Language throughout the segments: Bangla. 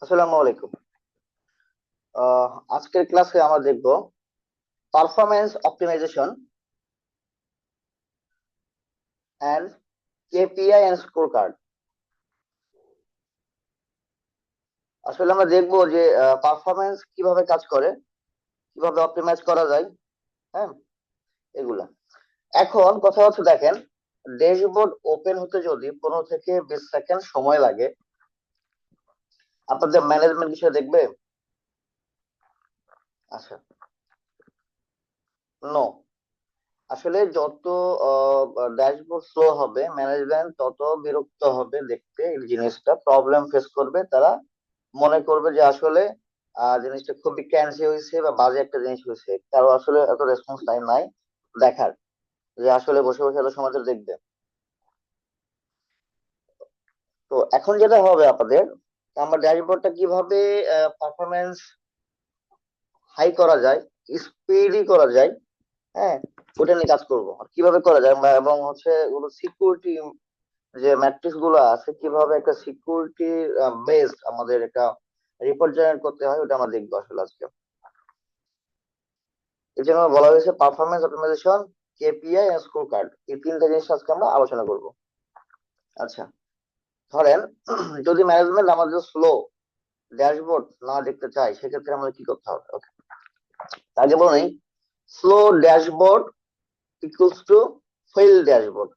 আসসালামু আলাইকুম। আজকের ক্লাসে আমরা দেখব performance optimization and KPI and score card. আসলে আমরা দেখব যে পারফরম্যান্স কিভাবে কাজ করে, কিভাবে অপটিমাইজ করা যায়। হ্যাঁ, এগুলা। এখন কথা হচ্ছে, দেখেন, ড্যাশবোর্ড ওপেন হতে যদি 15 থেকে 20 সেকেন্ড সময় লাগে, আপনাদের ম্যানেজমেন্ট বিষয়ে দেখবে? আচ্ছা, নো। আসলে যত ড্যাশবোর্ড স্লো হবে, ম্যানেজমেন্ট তত বিরক্ত হবে দেখতে এই জিনিসটা, প্রবলেম ফেস করবে তারা, মনে করবে যে আসলে জিনিসটা খুবই ক্যান্সি হয়েছে বা বাজে একটা জিনিস হয়েছে, কারো আসলে এত রেসপন্স টাইম নাই দেখার, যে আসলে বসে বসে এত সময় ধরে দেখবে। তো এখন যেটা হবে আপনাদের, আমরা ড্যাশবোর্ডটা কিভাবে পারফরমেন্স হাই করা যায়, স্পিডি করা যায়, হ্যাঁ, ওটা নিয়ে কাজ করবো। আর কিভাবে করা যায় এবং হচ্ছে ওগুলো সিকিউরিটি, যে ম্যাট্রিক্স গুলো আছে, কিভাবে একটা সিকিউরিটি বেসড আমাদের একটা রিপোর্ট জেনারেট করতে হয়, ওটা আমরা দেখবো আসলে আজকে। এই জন্য বলা হয়েছে performance optimization, KPI and score card, এই তিনটা জিনিস আজকে আমরা আলোচনা করব। আচ্ছা, ধরেন যদি ম্যানেজমেন্ট আমাদের স্লো ড্যাশবোর্ড না দেখতে চাই, সেক্ষেত্রে আমাদের কি করতে হবে? ওকে, আগে বলি, slow dashboard equals two fail dashboard.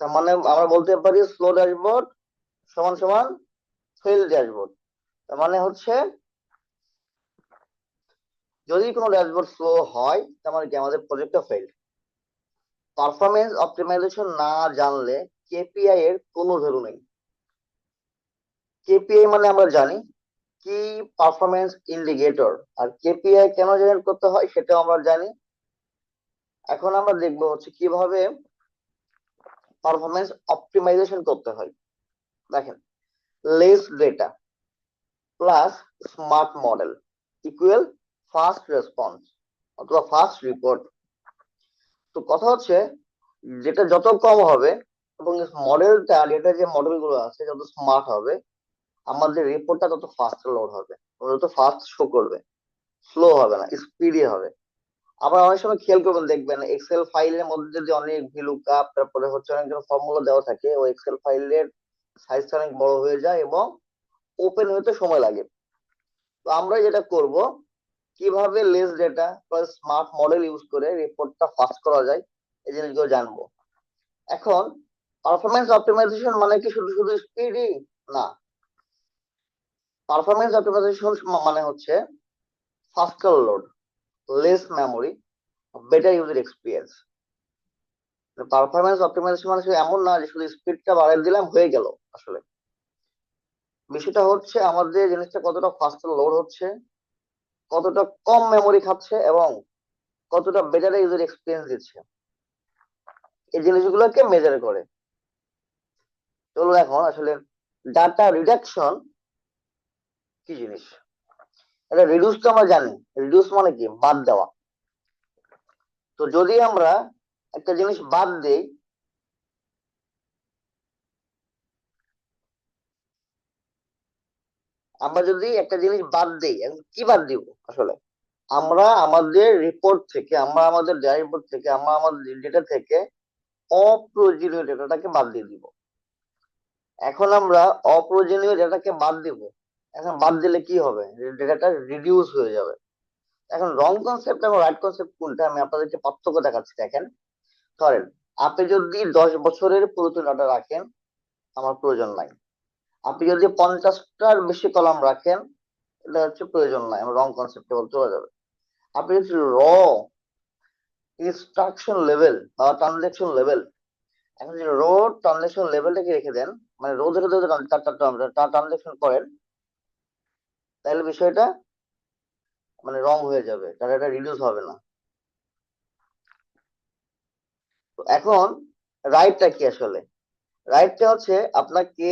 তার মানে আমরা বলতে পারি স্লো ড্যাশবোর্ড সমান সমান ফেল ড্যাশবোর্ড। তার মানে হচ্ছে, যদি কোনো ড্যাশবোর্ড স্লো হয়, তার মানে কি আমাদের প্রজেক্টটা ফেল। পারফরমেন্স অপটিমাইজেশন না জানলে কেপিআই এর কোনো ভ্যালু নেই। কেপিআই মানে আমরা জানি কি, পারফরমেন্স ইন্ডিকেটর। আর কেপিআই কেন জেনারেট করতে হয় সেটাও আমরা জানি। এখন আমরা দেখবো হচ্ছে কিভাবে পারফরমেন্স অপটিমাইজেশন করতে হয়। দেখেন, less data plus smart model equal fast response অথবা ফাস্ট রিপোর্ট। তো কথা হচ্ছে, যেটা যত কম হবে এবং মডেলটা, ডেটা যে মডেল গুলো আছে যত স্মার্ট হবে, আমাদের রিপোর্টটা তত ফাস্ট লোড হবে, তত ফাস্ট শো করবে, স্লো হবে না, স্পিডি হবে। আবার অনেক সময় খেয়াল করবেন, দেখবেন এক্সেল ফাইলের মধ্যে যদি অনেক ভিলুকাপ, তারপরে হচ্ছে অনেক ফর্মুলা দেওয়া থাকে, ওই এক্সেল ফাইলের সাইজটা অনেক বড় হয়ে যায় এবং ওপেন হতে সময় লাগে। তো আমরা যেটা করব, কিভাবে less data plus smart model use করে রিপোর্টটা ফাস্ট করা যায়, এই জিনিসগুলো জানবো। এখন পারফরমেন্স অপটিমাইজেশন মানে কি শুধু শুধু স্পিডই? না, পারফরমেন্স অপটিমাইজেশন মানে হচ্ছে faster load, less memory, better user experience. Performance optimization মানে শুধু এমন না যে শুধু স্পিডটা বাড়িয়ে দিলাম হয়ে গেল। আসলে বিষয়টা হচ্ছে আমাদের জিনিসটা কতটা ফাস্টার লোড হচ্ছে, কতটা কম মেমোরি খাচ্ছে এবং কতটা বেটার ইউজার এক্সপিরিয়েন্স দিচ্ছে, এই জিনিসগুলোকে মেজার করে। চলো এখন আসলে ডাটা রিডাকশন কি জিনিস, এটা রিডিউস তো আমরা জানি। রিডিউস মানে কি? বাদ দেওয়া। তো যদি আমরা একটা জিনিস বাদ দেই, আমরা যদি একটা জিনিস বাদ দেই, এখন কি বাদ দিব আসলে? আমরা আমাদের রিপোর্ট থেকে, আমরা আমাদের ড্যাশবোর্ড থেকে, আমরা আমাদের ডেটা থেকে অপ্রয়োজনীয় ডেটাটাকে বাদ দিয়ে দিব। এখন আমরা অপ্রয়োজনীয় ডেটাকে বাদ দিব। এখন বাদ দিলে কি হবে? ডেটাটা রিডিউস হয়ে যাবে। এখন রং কনসেপ্ট এবং রাইট কনসেপ্ট কোনটা, আমি আপনাদেরকে পার্থক্য দেখাচ্ছি। দেখেন, ধরেন আপনি যদি 10 বছরের পুরাতন ডাটা রাখেন, আমার প্রয়োজন নাই। আপনি যদি 50টার বেশি কলাম রাখেন, এটা হচ্ছে প্রয়োজন নাই, আমার রং কনসেপ্টে চলে যাবে। আপনি যদি র ইনস্ট্রাকশন লেভেল বা ট্রানজাকশন লেভেল, এখন যদি র ট্রানজাকশন লেভেলটাকে রেখে দেন, মানে রো ধরে ধরে ট্রানজাকশন করেন, তাহলে বিষয়টা মানে রং হয়ে যাবে, তাহলে এটা রিডিউস হবে না। তো এখন রাইটটা কি আসলে? রাইটটা হচ্ছে আপনাকে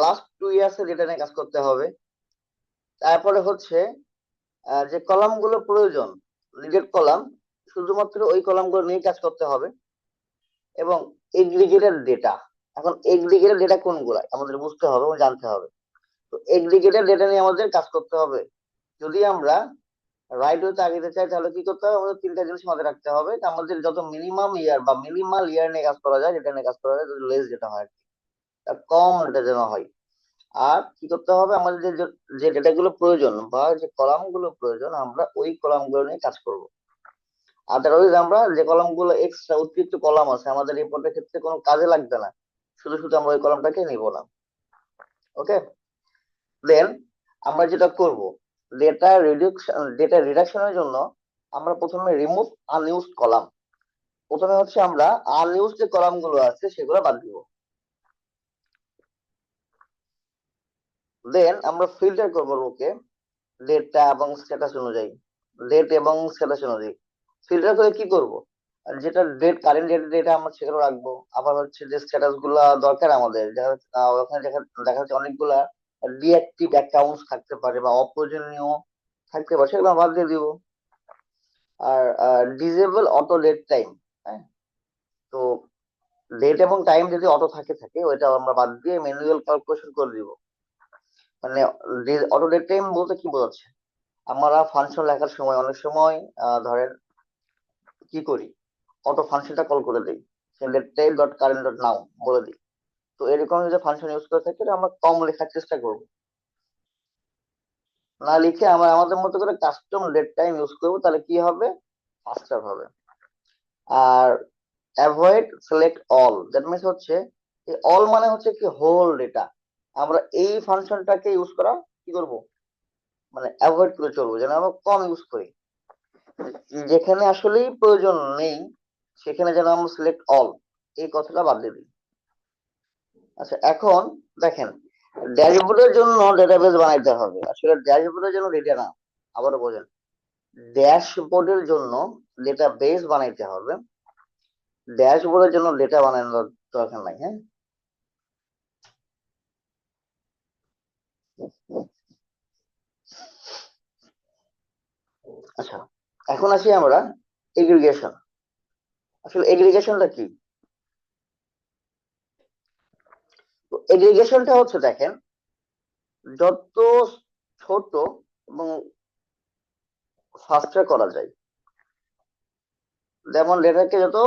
লাস্ট 2 ইয়ার্স এর ডেটা নিয়ে কাজ করতে হবে। তারপরে হচ্ছে যে কলাম গুলো প্রয়োজন, নিডেড কলাম, শুধুমাত্র ওই কলাম গুলো নিয়ে কাজ করতে হবে। এবং এগ্রিগেটেড ডেটা, এখন এগ্রিগেটেড ডেটা কোনগুলো আমাদের বুঝতে হবে এবং জানতে হবে। তো এগ্রিগেটেড ডেটা নিয়ে আমাদের কাজ করতে হবে। যদি আমরা রাইট ওয়েতে আগাতে চাই তাহলে কি করতে হবে, আমাদের তিনটা জিনিস মাথায় রাখতে হবে। আমাদের যত মিনিমাম ইয়ার বা মিনিমাল ইয়ার নিয়ে কাজ করা যায়, যেটা নিয়ে কাজ করা যায়, লেস যেটা হয় আর কি, কম এটা যেন হয়। আর কি করতে হবে, আমাদের যে যে ডেটাগুলো প্রয়োজন বা যে কলাম গুলো প্রয়োজন, আমরা ওই কলাম গুলো নিয়ে কাজ করব। আদারওয়াইজ আমরা যে কলাম গুলো এক্সট্রা অতিরিক্ত কলাম আছে আমাদের রিপোর্টের ক্ষেত্রে কোনো কাজে লাগবে না, শুধু শুধু আমরা ওই কলামটাকে নিব না। ওকে, দেন আমরা যেটা করব, ডেটা রিডাকশনের জন্য আমরা প্রথমে রিমুভ আনইউজড কলাম। প্রথমে হচ্ছে আমরা আনইউজড যে কলাম গুলো আছে সেগুলো বাদ দিব। দেন আমরা ফিল্টার করবো ওকে ডেটা এবং স্ট্যাটাস অনুযায়ী, ডেট এবং স্ট্যাটাস অনুযায়ী ফিল্টার করে কি করব, আর যেটা ডেট কারেন্ট ডেট ডেটা আমরা সেগুলো রাখবো। আবার হচ্ছে যে স্ট্যাটাস গুলা দরকার আমাদের, ওখানে দেখা দেখা যাচ্ছে অনেকগুলা ডিঅ্যাক্টিভ অ্যাকাউন্টস থাকতে পারে বা অপ্রয়োজনীয় থাকতে পারে, সেগুলো আমরা বাদ দিয়ে দিব। আর ডিজেবল অটো ডেট টাইম, হ্যাঁ, তো ডেট এবং টাইম যদি অটো থাকে ওইটা আমরা বাদ দিয়ে ম্যানুয়াল ক্যালকুলেশন করে দিব। মানে অটো ডেট টাইম বলতে কি বোঝাচ্ছে, আমরা ফাংশন লেখার সময় অনেক সময় ধরেন কি করি, অটো ফাংশনটা কল করে দিই, date time dot current dot now বলে দিই। তো এরকম যদি ফাংশন ইউজ করে থাকি তাহলে আমরা কম লেখার চেষ্টা করব, না লিখে আমরা আমাদের মতো করে কাস্টম ডেট টাইম ইউজ করবো, তাহলে কি হবে, ফাস্টার হবে। আর avoid select all, that means হচ্ছে এই অল মানে হচ্ছে কি হোল ডেটা, আমরা এই ফাংশনটাকে ইউজ করা কি করব, মানে অ্যাভয়েড করে চলবো, যেন আমরা কম ইউজ করি। যেখানে আসলেই প্রয়োজন নেই সেখানে যেন আমরা সিলেক্ট অল এই কথাটা বাদ দিয়ে দিই। আচ্ছা, এখন দেখেন, ড্যাশবোর্ডের জন্য ডেটাবেস বানাইতে হবে, আসলে ড্যাশবোর্ডের জন্য ডেটা না, আবারও বোঝেন, ড্যাশবোর্ডের জন্য ডেটাবেস বানাইতে হবে, ড্যাশবোর্ডের জন্য ডেটা বানানোর দরকার নাই। হ্যাঁ, আচ্ছা, এখন আসি আমরা এগ্রিগেশন। আসলে এগ্রিগেশনটা কি, তো এগ্রিগেশনটা হচ্ছে দেখেন, যত ছোট এবং ফাস্টার করা যায়, যেমন ডেটাকে যত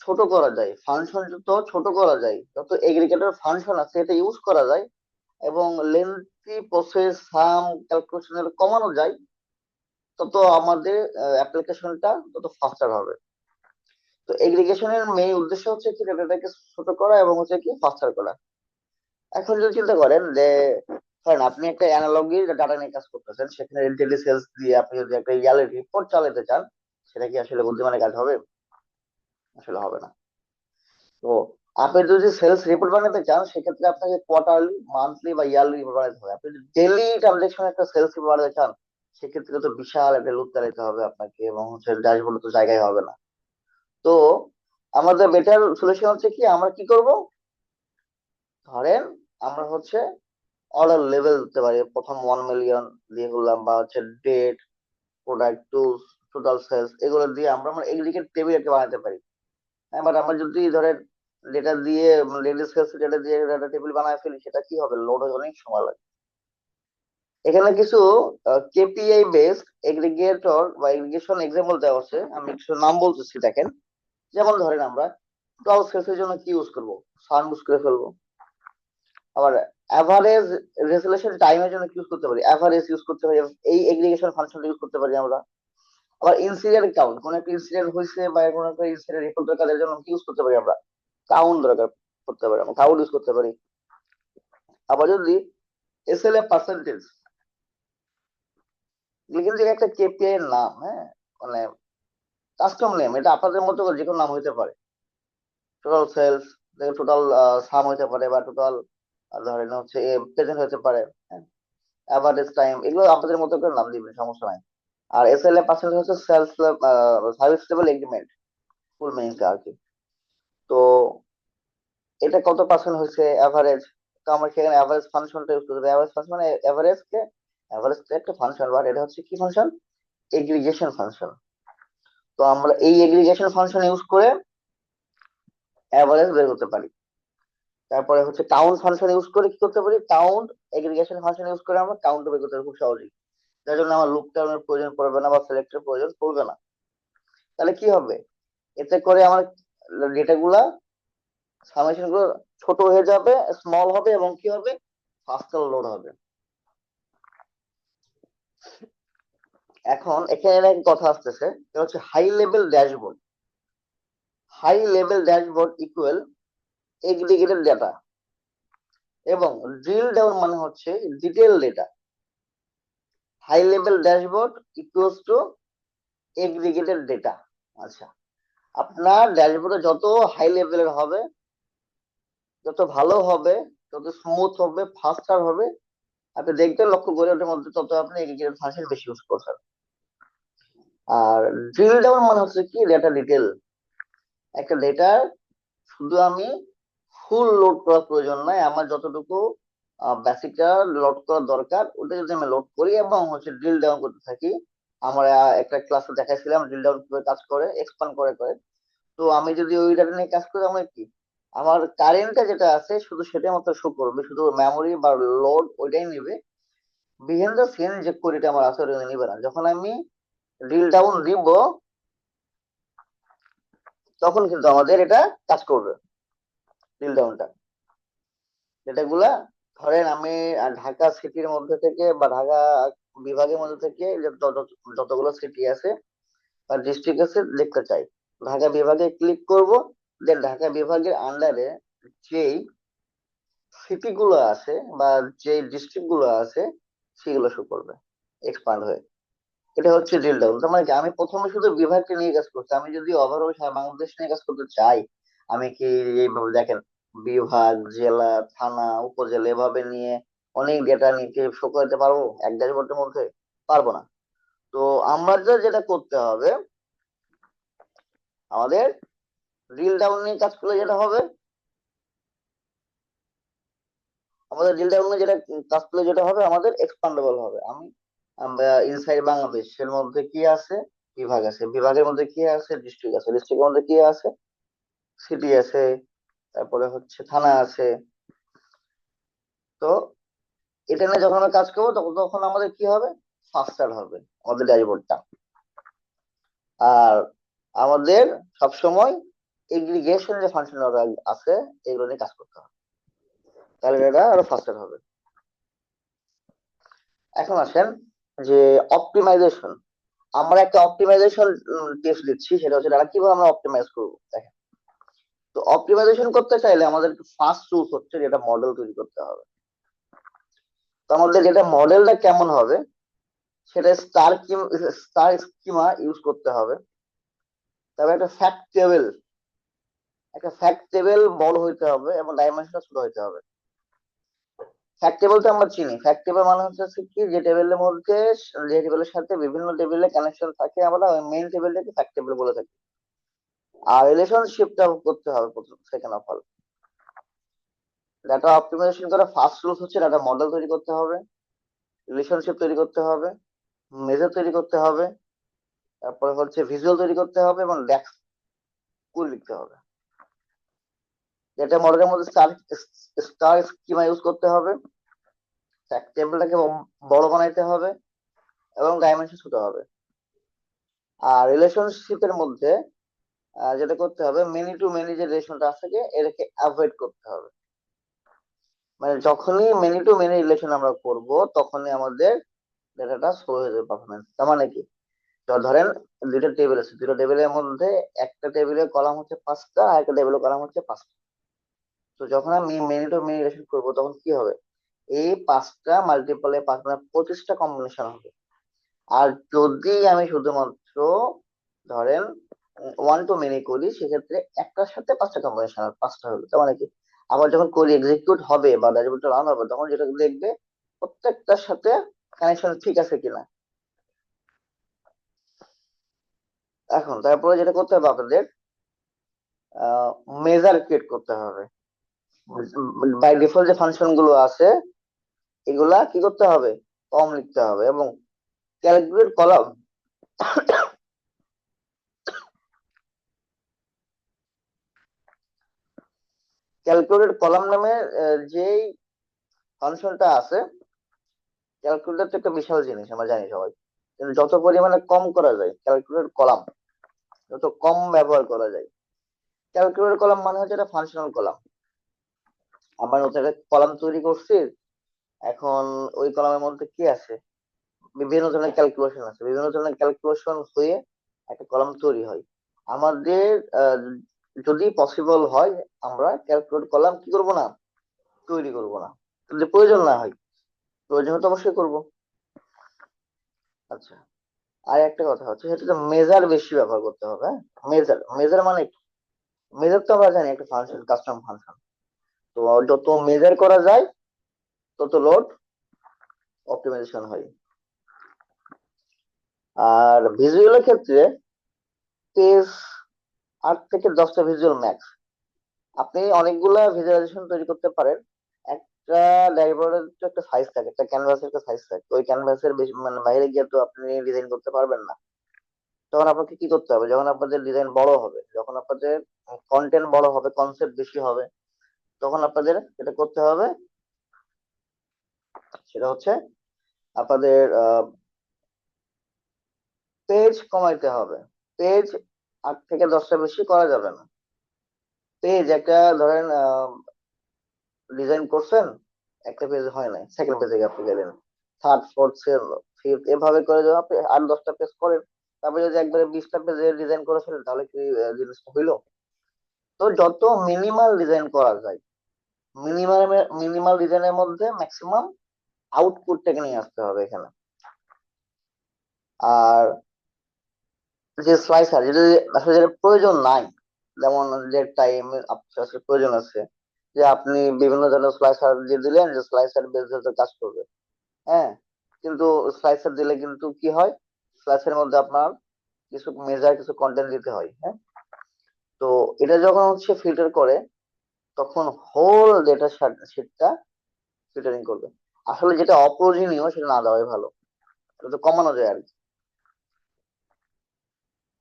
ছোট করা যায়, ফাংশন যত ছোট করা যায়, যত এগ্রিগেটর ফাংশন আছে এটা ইউজ করা যায়, এবং লেন্থি প্রসেস সাম ক্যালকুলেশনের কমানো যায়, তত আমাদের অ্যাপ্লিকেশনটা তত ফাস্টার হবে। তো এগ্রিগেশনের মেইন উদ্দেশ্য হচ্ছে কি, ডেটাটাকে ছোট করা এবং হচ্ছে কি ফাস্টার করা। এখন যদি চিন্তা করেন যে ধরেন আপনি একটা অ্যানালগি ডাটা নিয়ে কাজ করতেছেন, সেখানে ইন্টেলিজেন্স দিয়ে আপনি যদি একটা ইয়ারলি রিপোর্ট চালাতে চান, সেটা কি আসলে বুদ্ধিমানের কাজ হবে? আসলে হবে না। তো আপনি যদি সেলস রিপোর্ট বানাতে চান, সেক্ষেত্রে আপনাকে কোয়ার্টারলি মান্থলি বা ইয়ারলি রিপোর্ট বানাতে হবে। আপনি যদি ডেইলি ট্রানজেকশন একটা সেলস রিপোর্ট বানাতে চান, সেক্ষেত্রে তো বিশাল একটা লুক চালাতে হবে আপনাকে, এবং হচ্ছে ড্যাশবোর্ডে তো জায়গায় হবে না। তো আমাদের বেটার সলিউশন হচ্ছে কি, আমরা কি করব, ধরেন আমরা হচ্ছে অর্ডার লেভেল দিতে পারি, প্রথম 1 মিলিয়ন দিয়ে করলাম, বা হচ্ছে date, product, tools, total sales, এগুলো দিয়ে আমরা আমরা এগ্রিগেট টেবিল একটা বানাতে পারি। হ্যাঁ, বাট আমরা যদি ধরেন ডেটা দিয়ে লেডিস সেলস ডেটা দিয়ে ডাটা টেবিল বানায় ফেলি, সেটা কি হবে, লোড হতে অনেক সময় লাগে। এখানে কিছু কেপিআই বেসড এগ্রিগেটর বা এগ্রিগেশন এক্সাম্পল দেওয়া আছে, আমি কিছু নাম বলতেছি দেখেন। যেমন ধরেন আমরা টোটাল সেলস এর জন্য কি ইউজ করবো, সান ইউজ করে ফেলবো। আবার অ্যাভারেজ রেজুলেশন টাইমের জন্য কি ইউজ করতে পারি, অ্যাভারেজ ইউজ করতে পারি, এই এগ্রিগেশন ফাংশন ইউজ করতে পারি আমরা। আবার ইনসিডেন্ট কাউন্ট, কোন একটা ইনসিডেন্ট হয়েছে বা কোন একটা ইনসিডেন্ট রিপোর্ট দরকারের জন্য কি ইউজ করতে পারি আমরা, কাউন্ট দরকার করতে পারি, আমরা কাউন্ট ইউজ করতে পারি। আবার যদি এসএলএ পার্সেন্টেজ, এগুলো কিন্তু একটা কেপিআই এর নাম, হ্যাঁ, মানে কাস্টম নেম, এটা আপনাদের মতো করে যে কোনো নাম হইতে পারে। টোটাল সেলস, টোটাল সাম হইতে পারে, বা টোটাল ধরেন হচ্ছে প্রেজেন্ট হতে পারে, হ্যাঁ, অ্যাভারেজ টাইম, এগুলো আপনাদের মতো করে নাম দিবেন, সমস্যা নাই। আর এসএলএ পার্সেন্টেজ হচ্ছে সেলস সার্ভিস লেভেল এগ্রিমেন্ট, ফুল মিনিংটা আর কি। তো এটা কত পার্সেন্ট হয়েছে এভারেজ, তো আমরা সেখানে এভারেজ ফাংশনটা ইউজ করতে, এভারেজ ফাংশন মানে এভারেজ একটা ফাংশন, বাট এটা হচ্ছে কি ফাংশন, এগ্রিগেশন ফাংশন। তো আমরা এই এগ্রিগেশন ফাংশন ইউজ করে এভারেজ বের করতে পারি। তারপরে হচ্ছে কাউন্ট ফাংশন ইউজ করে কি করতে পারি, কাউন্ট এগ্রিগেশন ফাংশন ইউজ করে আমরা কাউন্ট বের করতে পারি খুব সহজেই। যার জন্য আমার লুপ টার্মের প্রয়োজন পড়বে না বা সিলেক্টের প্রয়োজন পড়বে না। তাহলে কি হবে, এতে করে আমার ডেটা গুলা, সামেশন গুলো ছোট হয়ে যাবে, স্মল হবে, এবং কি হবে, ফাস্টার লোড হবে। এখন এখানে একটা কথা আসতেছে, এটা হচ্ছে high level dashboard. High level dashboard equal aggregated data, এবং ড্রিল ডাউন মানে হচ্ছে detail data. High level dashboard equals to aggregated data. আচ্ছা, আপনার ড্যাশবোর্ডে যত হাই লেভেলের হবে, যত ভালো হবে, যত স্মুথ হবে, ফাস্টার হবে, আপনি দেখবেন লক্ষ্য করে ওটার মধ্যে তত আপনি এগ্রিগেটেড ফাংশন বেশি ইউজ করছেন। আর ড্রিল ডাউন মানে হচ্ছে কি, ডেটা ডিটেল। একটা ডেটার শুধু আমি ফুল লোড করার প্রয়োজন নাই, আমার যতটুকু বেসিকটা লোড করার দরকার ওটা যদি আমি লোড করি এবং হচ্ছে ড্রিল ডাউন করতে থাকি। আমরা একটা ক্লাসে দেখাইছিলাম ড্রিল ডাউন কিভাবে কাজ করে, এক্সপান্ড করে করে। তো আমি যদি ওই ডাটা নিয়ে কাজ করি, আমার কি, আমার কারেন্টটা যেটা আছে শুধু সেটাই মাত্র শো করবে, শুধু মেমোরি বা লোড ওইটাই নিবে। বিহাইন্ড দ্য সিন যে কোডটা আমার আছে ওটা নিবে না। যখন আমি ড্রিল ডাউন দিব, তখন কিন্তু আমাদের এটা কাজ করবে, ড্রিল ডাউনটা। যেটাগুলা, ধরেন আমি ঢাকা সিটির মধ্যে থেকে বা ঢাকা বিভাগের মধ্যে থেকে যতগুলো সিটি আছে বা ডিস্ট্রিক্ট আছে দেখতে চাই, ঢাকা বিভাগে ক্লিক করব। দেন ঢাকা বিভাগের আন্ডারে যেই সিটি গুলো আছে বা যে ডিস্ট্রিক্ট গুলো আছে সেগুলো শো করবে এক্সপান্ড হয়ে। এটা হচ্ছে ড্রিল ডাউন। তার মানে কি, আমি প্রথমে শুধু বিভাগকে নিয়ে কাজ করছি। আমি যদি ওভারঅল সারা বাংলাদেশ নিয়ে কাজ করতে চাই, আমি কি এইভাবে দেখেন, বিভাগ, জেলা, থানা, উপজেলা এভাবে নিয়ে অনেক ডেটা নিয়ে শো করতে পারবো এক ড্যাশবোর্ডের মধ্যে? পারবো না। তো আমরা যেটা করতে হবে, আমাদের ড্রিল ডাউন নিয়ে কাজ করলে যেটা হবে, আমাদের ড্রিল ডাউন নিয়ে যেটা কাজ করলে যেটা হবে, আমাদের এক্সপান্ডেবল হবে। আমরা ইনসাইড বাংলাদেশের মধ্যে কি আছে, বিভাগ আছে, বিভাগের মধ্যে কি আছে, ডিস্ট্রিক্ট আছে, ডিস্ট্রিক্টের মধ্যে কি আছে, সিটি আছে, তারপরে হচ্ছে থানা আছে। তো এটা নিয়ে যখন আমরা কাজ করবো, তখন তখন আমাদের কি হবে, ফাস্টার হবে আমাদের ড্যাশবোর্ডটা। আর আমাদের সবসময় এগ্রিগেশন যে ফাংশন আছে এগুলো নিয়ে কাজ করতে হবে, তাহলে এটা আরো ফাস্টার হবে। এখন আসেন যে অপটিমাইজেশন। আমরা একটা অপটিমাইজেশন টেস্ট দিচ্ছি, সেটা হচ্ছে তারা কিভাবে আমরা অপটিমাইজ করবো, দেখেন। তো অপটিমাইজেশন করতে চাইলে আমাদের ফার্স্ট রুল হচ্ছে যেটা মডেল তৈরি করতে হবে। তো আমাদের যেটা মডেলটা কেমন হবে, সেটা স্টার স্কিমা ইউজ করতে হবে। তবে একটা ফ্যাক্ট টেবিল বড় হইতে হবে এবং ডাইমেনশনটা ছোট হইতে হবে। ফ্যাক্ট টেবিল তো আমরা চিনি, ফ্যাক্ট টেবিল মানে হচ্ছে কি, যে টেবিলের মধ্যে, যে টেবিলের সাথে বিভিন্ন টেবিলের কানেকশন থাকে, আমরা ওই মেইন টেবিলটাকে ফ্যাক্ট টেবিল বলে থাকি। আর রিলেশনশিপটা করতে হবে প্রথম, second of all. Data optimization করা ফার্স্ট রুল হচ্ছে ডাটা মডেল তৈরি করতে হবে, রিলেশনশিপ তৈরি করতে হবে, মেজার তৈরি করতে হবে, তারপরে হচ্ছে ভিজুয়াল তৈরি করতে হবে, এবং ডেক্স করে লিখতে হবে। ডেটা মডেলের মধ্যে স্টার স্কিমা ইউজ করতে হবে, ফ্যাক্ট টেবিলটাকে বড় বানাইতে হবে, এবং ডাইমেনশন ছোট হবে। আর রিলেশনশিপের মধ্যে যেটা করতে হবে, মেনি টু মেনি যে রিলেশনটা আছে, এটাকে অ্যাভয়েড করতে হবে। মানে যখনই মেনি টু মেনি রিলেশন আমরা করব, তখনই আমাদের ডেটাটা স্লো হয়ে যাবে, পারফরমেন্স। তার মানে কি, তো ধরেন দুইটা টেবিল আছে, দুটো টেবিলের মধ্যে একটা টেবিলের কলাম হচ্ছে 5টা, আর একটা টেবিলের কলাম হচ্ছে 5টা। তো যখন আমি মেনি টু মেনি রিলেশন করবো, তখন কি হবে, এই 5টা মাল্টিপলে 5 মানে 25টা কম্বিনেশন হবে। আর যদি আমি শুধুমাত্র ধরেন ওয়ান টু মেনি করি, সেক্ষেত্রে একটার সাথে 5টা কম্বিনেশন, 5টা হলো। তার মানে কি, আবার যখন কোড এক্সিকিউট হবে বা ড্যাশবোর্ডটা রান হবে, তখন যেটা দেখবে প্রত্যেকটার সাথে কানেকশন ঠিক আছে কিনা। এখন তারপরে যেটা করতে হবে আপনাদের, মেজার ক্রিয়েট করতে হবে। বাই ডিফল্ট যে ফাংশন গুলো আছে, এগুলা কি করতে হবে, কম লিখতে হবে, এবং ক্যালকুলেট কলাম, ক্যালকুলেটেড কলাম নামে যেই ফাংশনটা আছে, ক্যালকুলেটর তো একটা বিশাল জিনিস আমরা জানি সবাই, কিন্তু যত পরিমাণে কম করা যায় ক্যালকুলেটর কলাম, যত কম ব্যবহার করা যায়। ক্যালকুলেটর কলাম মানে হচ্ছে একটা ফাংশনাল কলাম। আমরা নতুন একটা কলাম তৈরি করছি, এখন ওই কলামের মধ্যে কি আছে, বিভিন্ন ধরনের ক্যালকুলেশন আছে, বিভিন্ন ধরনের ক্যালকুলেশন হয়ে একটা কলাম তৈরি হয়। আমাদের যদি পসিবল হয় আমরা ক্যালকুলেট কলাম কি করব না, তৈরি করব না, যদি প্রয়োজন না হয়। প্রয়োজন হলে তো অবশ্যই করবো। আচ্ছা, আর একটা কথা হচ্ছে সেটা মেজার বেশি ব্যবহার করতে হবে। হ্যাঁ, মেজার মেজার মানে মেজার তো আমরা জানি একটা ফাংশন, কাস্টম ফাংশন। তো যত মেজার করা যায় তত লোড অপটিমাইজেশন হয়। আর ভিজুয়ালের ক্ষেত্রে পেজ 8 থেকে 10টা ভিজুয়াল ম্যাক্স। আপনি অনেকগুলা ভিজুয়ালাইজেশন তৈরি করতে পারেন। একটা ড্যাশবোর্ডের তো একটা সাইজ থাকে, একটা ক্যানভাসের একটা সাইজ থাকে, ওই ক্যানভাসের বেশি মানে বাইরে গিয়ে তো আপনি ডিজাইন করতে পারবেন না। তখন আপনাকে কি করতে হবে, যখন আপনাদের ডিজাইন বড় হবে, যখন আপনাদের কন্টেন্ট বড় হবে, কনসেপ্ট বেশি হবে, তখন আপনাদের যেটা করতে হবে সেটা হচ্ছে আপনাদের পেজ কমাইতে হবে। পেজ 8 থেকে 10টা বেশি করা যাবে না। পেজ একটা ধরেন ডিজাইন করছেন, একটা পেজ হয় নাই, সেকেন্ড পেজে আপনি গেলেন, থার্ড ফোর্থ ফিফথ, এভাবে করে যদি আপনি 8-10টা পেজ করেন, তারপরে যদি একবারে 20টা পেজে ডিজাইন করে ফেলেন, তাহলে কি জিনিসটা হইলো? তো যত মিনিমাল ডিজাইন করা যায়, মিনিমাল মিনিমাল ডিজাইনের মধ্যে ম্যাক্সিমাম আউটপুটটাকে নিয়ে আসতে হবে এখানে। আর যে স্লাইসার যেটা আসলে যেটা প্রয়োজন নাই, যেমন যে টাইম আসলে প্রয়োজন আছে, যে আপনি বিভিন্ন ধরনের স্লাইসার দিয়ে দিলেন যে স্লাইসার বেসে কাজ করবে। হ্যাঁ, কিন্তু স্লাইসার দিলে কিন্তু কি হয়, স্লাইসের মধ্যে আপনার কিছু মেজার কিছু কন্টেন্ট দিতে হয়। হ্যাঁ, তো এটা যখন হচ্ছে ফিল্টার করে, তখন হোল ডেটা শিটটা ফিল্টারিং করবে। আসলে যেটা অপ্রয়োজনীয় সেটা না দেওয়াই ভালো, এটা তো কমানো যায় আর কি।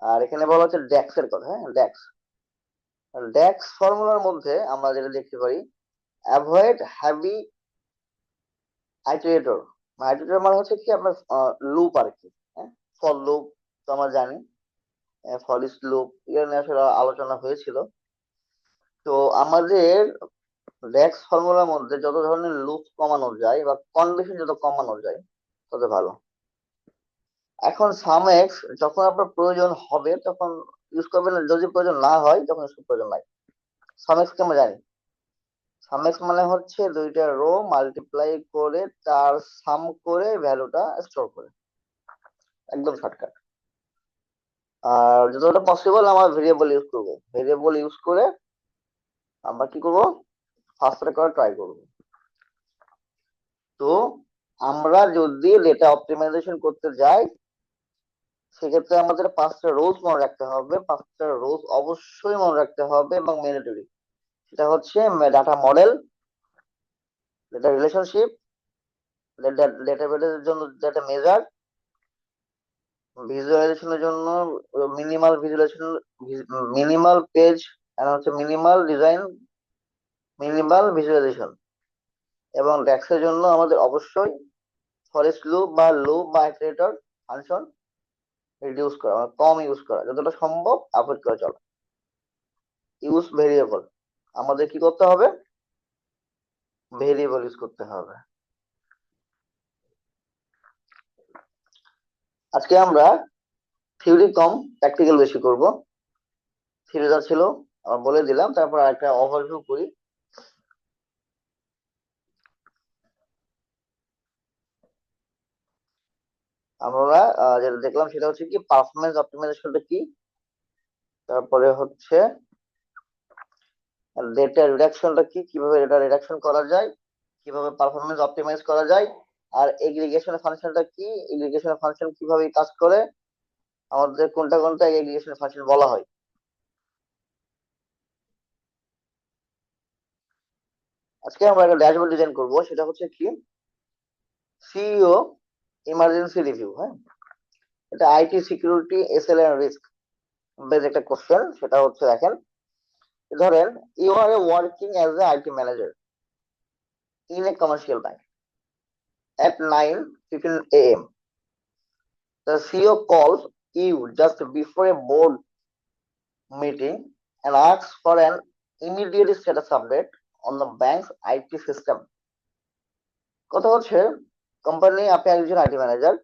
আর এখানে বলা হচ্ছে ডেক্স এর কথা। হ্যাঁ, ডেক্স, ডেক্স ফর্মুলার মধ্যে আমরা যেটা দেখতে পারি, অ্যাভয়েড হ্যাভি আইটারেটর। আইটারেটর মানে হচ্ছে কি আপনার লুপ আর কি। হ্যাঁ, ফর লুপ তো আমরা জানি, ফর ইচ লুপ এর নিয়ে আসলে আলোচনা হয়েছিল। তো আমাদের ডেক্স ফর্মুলার মধ্যে যত ধরনের লুপ কমানো যায় বা কন্ডিশন যত কমানো যায় তত ভালো। এখন সাম এক্স যখন আপনার প্রয়োজন হবে তখন ইউজ করবেন, যদি প্রয়োজন না হয় তখন ইউজ প্রয়োজন নাই। সাম এক্স কে আমরা জানি, সাম এক্স মানে হচ্ছে দুইটা রো মাল্টিপ্লাই করে তার সাম করে ভ্যালুটা স্টোর করে, একদম শর্টকাট। আর যতটা পসিবল আমরা ভেরিয়েবল ইউজ করবো, ভেরিয়েবল ইউজ করে আমরা কি করবো, ফাস্টার করা ট্রাই করবো। তো আমরা যদি ডেটা অপটিমাইজেশন করতে যাই, সেক্ষেত্রে আমাদের 5টা রোজ মনে রাখতে হবে, 5টা রোজ অবশ্যই মনে রাখতে হবে এবং ম্যান্ডেটরি। সেটা হচ্ছে ডাটা মডেল, ডেটা রিলেশনশিপ, ডেটাবেসের জন্য ডেটা মেজার, ভিজুয়ালাইজেশনের জন্য মিনিমাল ভিজুয়ালাইজেশন, মিনিমাল পেজ, আর হচ্ছে মিনিমাল ডিজাইন, মিনিমাল ভিজুয়ালাইজেশন। এবং ডেক্সের জন্য আমাদের অবশ্যই ফরেস্ট লুপ বা লুপ বা ইটারেটর ফাংশন রিডিউস করা, মানে কম ইউজ করা, যতটা সম্ভব অ্যাভয়েড করে চলা। ইউজ ভেরিয়েবল, আমাদের কি করতে হবে, ভেরিয়েবল ইউজ করতে হবে। আজকে আমরা থিওরি কম প্র্যাকটিক্যাল বেশি করব। থিওরিটা ছিল বলে দিলাম, তারপর একটা ওভারভিউ করি। আমরা যেটা দেখলাম সেটা হচ্ছে কি পারফরমেন্স অপটিমাইজেশনটা কি, তারপরে হচ্ছে ডেটা রিডাকশনটা কি, কিভাবে ডেটা রিডাকশন করা যায়, কিভাবে পারফরমেন্স অপটিমাইজ করা যায়, আর এগ্রিগেশন ফাংশনটা কি, এগ্রিগেশন ফাংশন কিভাবে কাজ করে, আমাদের কোনটা কোনটা এগ্রিগেশন ফাংশন বলা হয়। আজকে আমরা একটা ড্যাশবোর্ড ডিজাইন করব, সেটা হচ্ছে কি সিইও ইমার্জেন্সি রিভিউ। হ্যাঁ, এটা IT security SLA risk base একটা কোশ্চেন। সেটা হচ্ছে দেখেন, ধরেন you are working as a IT manager in a commercial bank at 9:15 a.m. The CEO calls you just before a board meeting and asks for an immediate status update on the bank's IT system. কথা হচ্ছে কোম্পানি, আপনি একজন আইটি ম্যানেজার।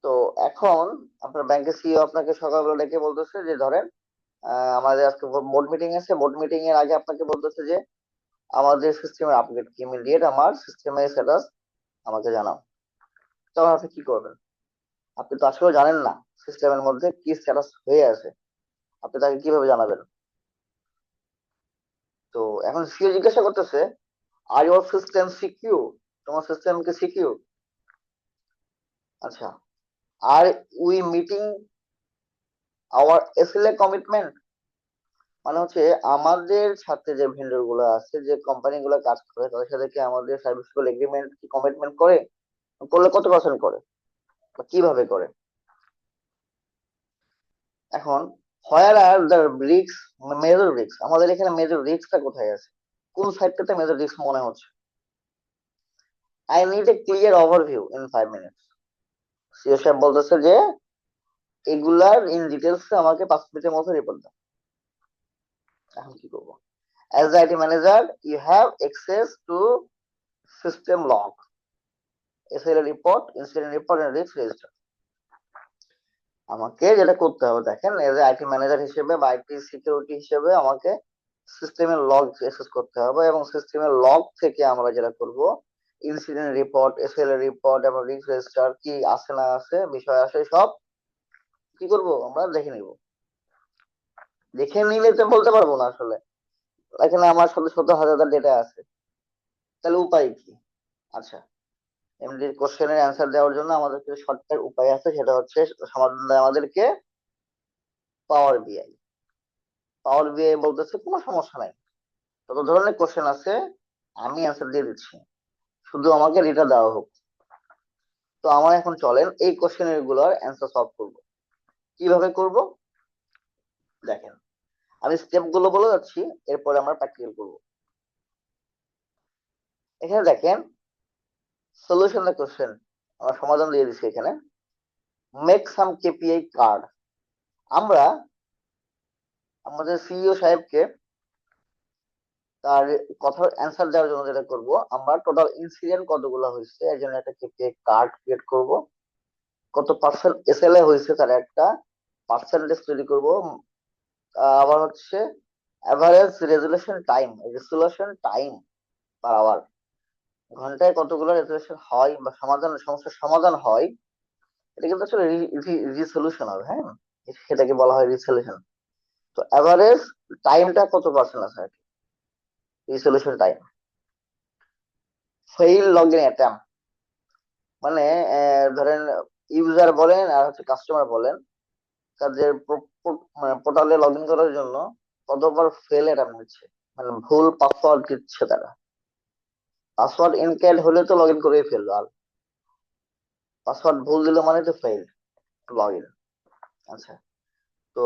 তো এখন আপনার ব্যাংকের সিইও আপনাকে সকালবেলা ডেকে বলতেছে যে ধরেন আমাদের আজকে বোর্ড মিটিং আছে, বোর্ড মিটিং এর আগে আপনাকে বলতেছে যে আমাদের সিস্টেমের আপডেট কি, ইমিডিয়েট আমার সিস্টেমের স্ট্যাটাস আমাকে জানাও। তখন আপনি কি করবেন? আপনি তো আসলে জানেন না সিস্টেমের মধ্যে কি স্ট্যাটাস হয়ে আছে, আপনি তাকে কিভাবে জানাবেন? তো এখন সিও জিজ্ঞাসা করতেছে, আর ইউর সিস্টেম সিকিউর? তোমার সিস্টেম কি সিকিউর? আচ্ছা, are we meeting our SLA commitment? মানে হচ্ছে আমাদের সাথে যে ভেন্ডর গুলো আছে, যে কোম্পানি গুলো কাজ করে, তাদের সাথে কি আমাদের সার্ভিস এগ্রিমেন্ট কি কমিটমেন্ট করে? করলে কত পার্সেন্ট করে বা কিভাবে করে? এখন where are the risk, major risk, আমাদের এখানে মেজর রিস্কটা কোথায় আছে, কোন সাইডটাতে মেজর রিস্ক মনে হচ্ছে? I need a clear overview in 5 minutes. CO সাহেব বলতেছে যে এগুলার ইন ডিটেলস আমাকে 5 মিনিটের মধ্যে রিপোর্ট দাও। এখন কি করবো? As the IT manager you have access to system log, SLA report, incident report and risk register. আমাকে যেটা করতে হবে, দেখেন এজ আইটি ম্যানেজার হিসেবে বা আইটি সিকিউরিটি হিসেবে আমাকে সিস্টেমের লগ অ্যাক্সেস করতে হবে, এবং সিস্টেমের লগ থেকে আমরা যেটা করব, ইনসিডেন্ট রিপোর্ট, এসএলএ রিপোর্ট এবং রিস্ক রেজিস্টার কি আছে না আছে, বিষয় আছে, সব কি করব আমরা দেখে নিব। দেখে নিলে তো বলতে পারবো না আসলে, এখানে আমার শত শত হাজার ডেটা আছে, তাহলে উপায় কি? আচ্ছা, এমনি কোশ্চেনের অ্যান্সার দেওয়ার জন্য আমাদের কিছু শর্টকাট উপায় আছে, সেটা হচ্ছে সমাধান দেয় আমাদেরকে পাওয়ার বিআই। পাওয়ার বিআই বলতেছে কোনো সমস্যা নাই, তত ধরনের কোশ্চেন আছে, আমি অ্যান্সার দিয়ে দিচ্ছি, শুধু আমাকে ডেটা দেওয়া হোক। তো আমার এখন চলেন এই কোশ্চেনের গুলোর অ্যান্সার সলভ করব। কিভাবে করব দেখেন, আমি স্টেপ গুলো বলে যাচ্ছি, এরপরে আমরা প্র্যাকটিক্যাল করব। এখানে দেখেন সলিউশন কোশ্চেন, আমরা সমাধান দিয়ে দিচ্ছি এখানে। Make some KPI card. আমরা আমাদের সিইও সাহেবকে তার কথার অ্যান্সার দেওয়ার জন্য যেটা করব, আমরা টোটাল ইনসিডেন্ট কতগুলো হয়েছে এর জন্য একটা কেপিআই কার্ড ক্রিয়েট করব। কত পার্সেন্ট এসএলএ হয়েছে তার একটা পার্সেন্টেজ তৈরি করব। আবার হচ্ছে average resolution time, resolution time per hour, ঘন্টায় কতগুলো রেজুলেশন হয় বা সমস্যার সমাধান হয়, এটা কিন্তু আসলে রিসলিউশন হবে, হ্যাঁ, সেটাকে বলা হয় রিসলিউশন। তো এভারেজ টাইমটা কত পার্সেন্ট আছে আর কি, resolution time. Fail log in attempt, মানে ধরেন ইউজার বলেন আর হচ্ছে কাস্টমার বলেন, তাদের পোর্টালে লগ ইন করার জন্য কতবার ফেল অ্যাটেম্প নিচ্ছে, মানে ভুল পাসওয়ার্ড দিচ্ছে তারা। পাসওয়ার্ড ইনক্যাড হলে তো লগ ইন করেই ফেললো, আর পাসওয়ার্ড ভুল দিল মানে তো ফেল লগ ইন। আচ্ছা, তো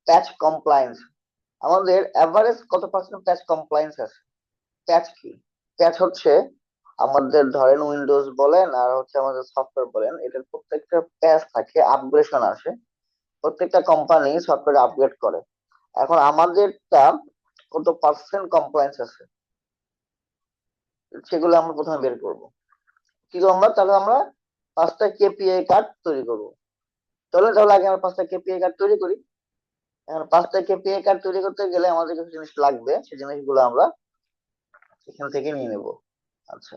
প্যাচ কমপ্লায়েন্স, আমাদের এভারেজ কত পার্সেন্ট প্যাচ কমপ্লায়েন্স আছে? প্যাচ কি? প্যাচ হচ্ছে আমাদের ধরেন উইন্ডোজ বলেন আর হচ্ছে আমাদের সফটওয়্যার বলেন, এটার প্রত্যেকটা প্যাচ থাকে, আপগ্রেডশন আসে, প্রত্যেকটা কোম্পানি সফটওয়্যার আপগ্রেড করে। এখন আমাদেরটা কত পার্সেন্ট কমপ্লায়েন্স আছে, সেগুলো আমরা প্রথমে বের করব। কি করবো আমরা? তাহলে আমরা 5টা কেপিআই কার্ড তৈরি করব। চলেন তাহলে আগে আমরা 5টা কেপিআই কার্ড তৈরি করি। এখন 5টা কেপিআই কার্ড তৈরি করতে গেলে আমাদের কিছু জিনিস লাগবে, সেই জিনিসগুলো আমরা এখান থেকে নিয়ে নেব। আচ্ছা,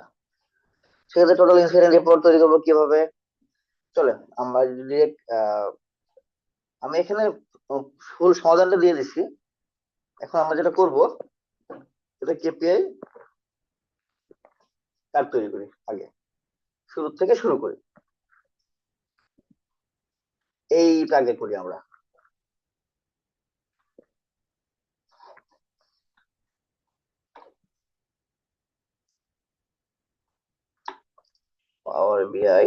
সেক্ষেত্রে টোটাল ইনসিডেন্ট রিপোর্ট তৈরি করবো কিভাবে? চলেন আমরা ডিরেক্ট, আমি এখানে ফুল সমাধানটা দিয়ে দিচ্ছি। এখন আমরা যেটা করব, এটা কেপিআই কার্ড তৈরি করি আগে, শুরু থেকে শুরু করি, এইটা আগে করি আমরা। পাওয়ার বিআই,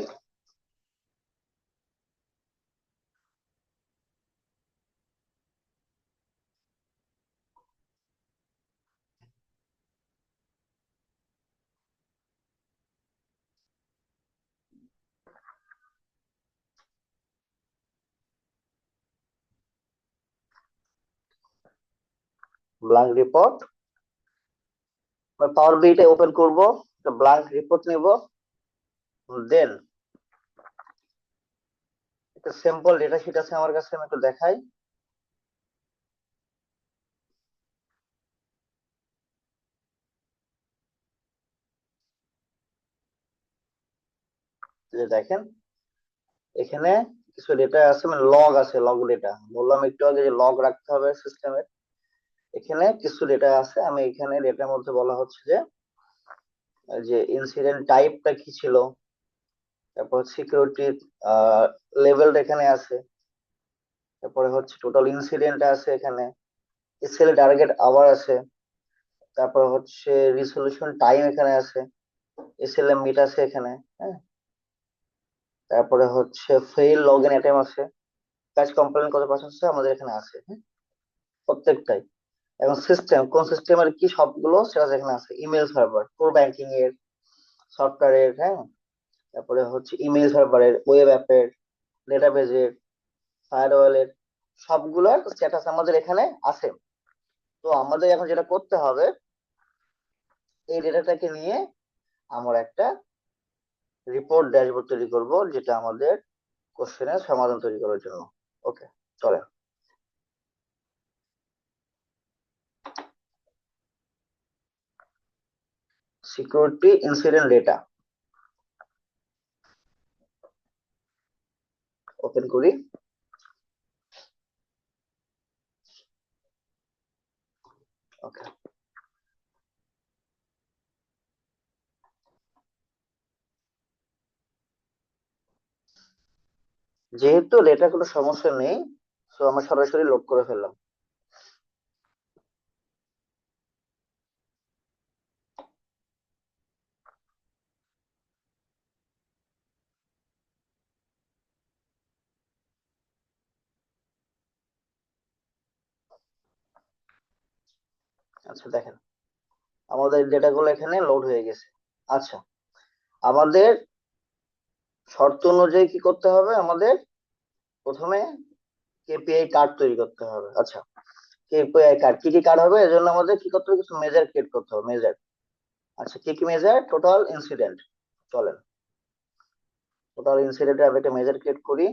ব্ল্যাঙ্ক রিপোর্ট, পাওয়ার বিটা ওপেন করব, ব্ল্যাঙ্ক রিপোর্ট নিব, দেন একটা সিম্পল ডেটা শিট আছে আমার কাছে, আমি একটু দেখাই। দেখেন এখানে কিছু ডেটা আছে, মানে লগ আছে, লগ ডেটা বললাম একটু আগে যে লগ রাখতে হবে সিস্টেমে। এখানে কিছু ডেটা আছে, আমি এখানে ডেটার মধ্যে বলা হচ্ছে যে ইনসিডেন্ট টাইপটা কি ছিল, তারপর সিকিউরিটি লেভেলটা এখানে আছে, তারপরে হচ্ছে টোটাল ইনসিডেন্ট আছে এখানে, এসএল টার্গেট আওয়ার আছে, তারপর হচ্ছে রিসলিউশন টাইম এখানে আছে, এসএলএম মিট আছে এখানে, হ্যাঁ, তারপরে হচ্ছে ফেইল লগইন অ্যাটেম্প আছে, ক্যাশ কমপ্লেন কত পার্সেন্ট আমাদের এখানে আছে, হ্যাঁ, প্রত্যেকটাই। এবং সিস্টেম কোন সিস্টেমের কি সবগুলো সেটা এখানে আছে, ইমেল সার্ভার, কোর ব্যাংকিং এর, সফটওয়্যারের, হ্যাঁ, তারপরে হচ্ছে ইমেল সার্ভারের, ওয়েব অ্যাপের, ডেটাবেজের, ফায়ারওয়ালের, সবগুলোর স্ট্যাটাস আমাদের এখানে আছে। তো আমাদের এখন যেটা করতে হবে, এই ডেটাটাকে নিয়ে আমরা একটা রিপোর্ট ড্যাশবোর্ড তৈরি করব, যেটা আমাদের কোশ্চেনের সমাধান তৈরি করার জন্য। ওকে, চলেন। সিকিউরিটি ইনসিডেন্ট ডেটা ওপেন করি। ওকে, যেহেতু ডেটা কোনো সমস্যা নেই, তো আমরা সরাসরি লোড করে ফেললাম। আচ্ছা দেখেন, আমাদের ডেটাগুলো এখানে লোড হয়ে গেছে। আচ্ছা, আমাদের শর্ত অনুযায়ী কি করতে হবে, আমাদের প্রথমে কেপিআই কার্ড তৈরি করতে হবে। আচ্ছা, কেপিআই কার্ড, কি কি কার্ড হবে, এজন্য আমাদের কি করতে হবে, কিছু মেজার ক্রিয়েট করতে হবে, মেজার। আচ্ছা, কি কি মেজার, টোটাল ইনসিডেন্ট। চলেন, টোটাল ইনসিডেন্টে আমি একটা মেজার ক্রিয়েট করি,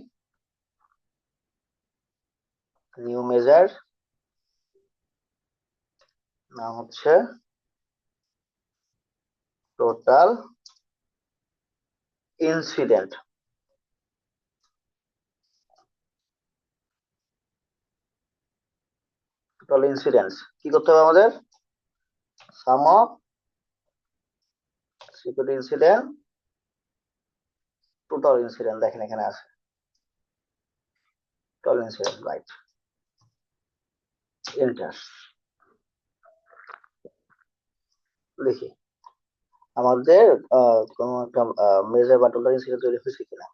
নিউ মেজার, নাম হচ্ছে টোটাল ইনসিডেন্ট। টোটাল ইনসিডেন্টস কি করতে হবে আমাদের, some of security incident, total incident, দেখেন এখানে আছে টোটাল ইনসিডেন্ট, রাইট, এন্টার। দেখি আমাদের কোন একটা মেজার বা টোটাল ইনসিডেন্ট তৈরি হয়েছে কিনা।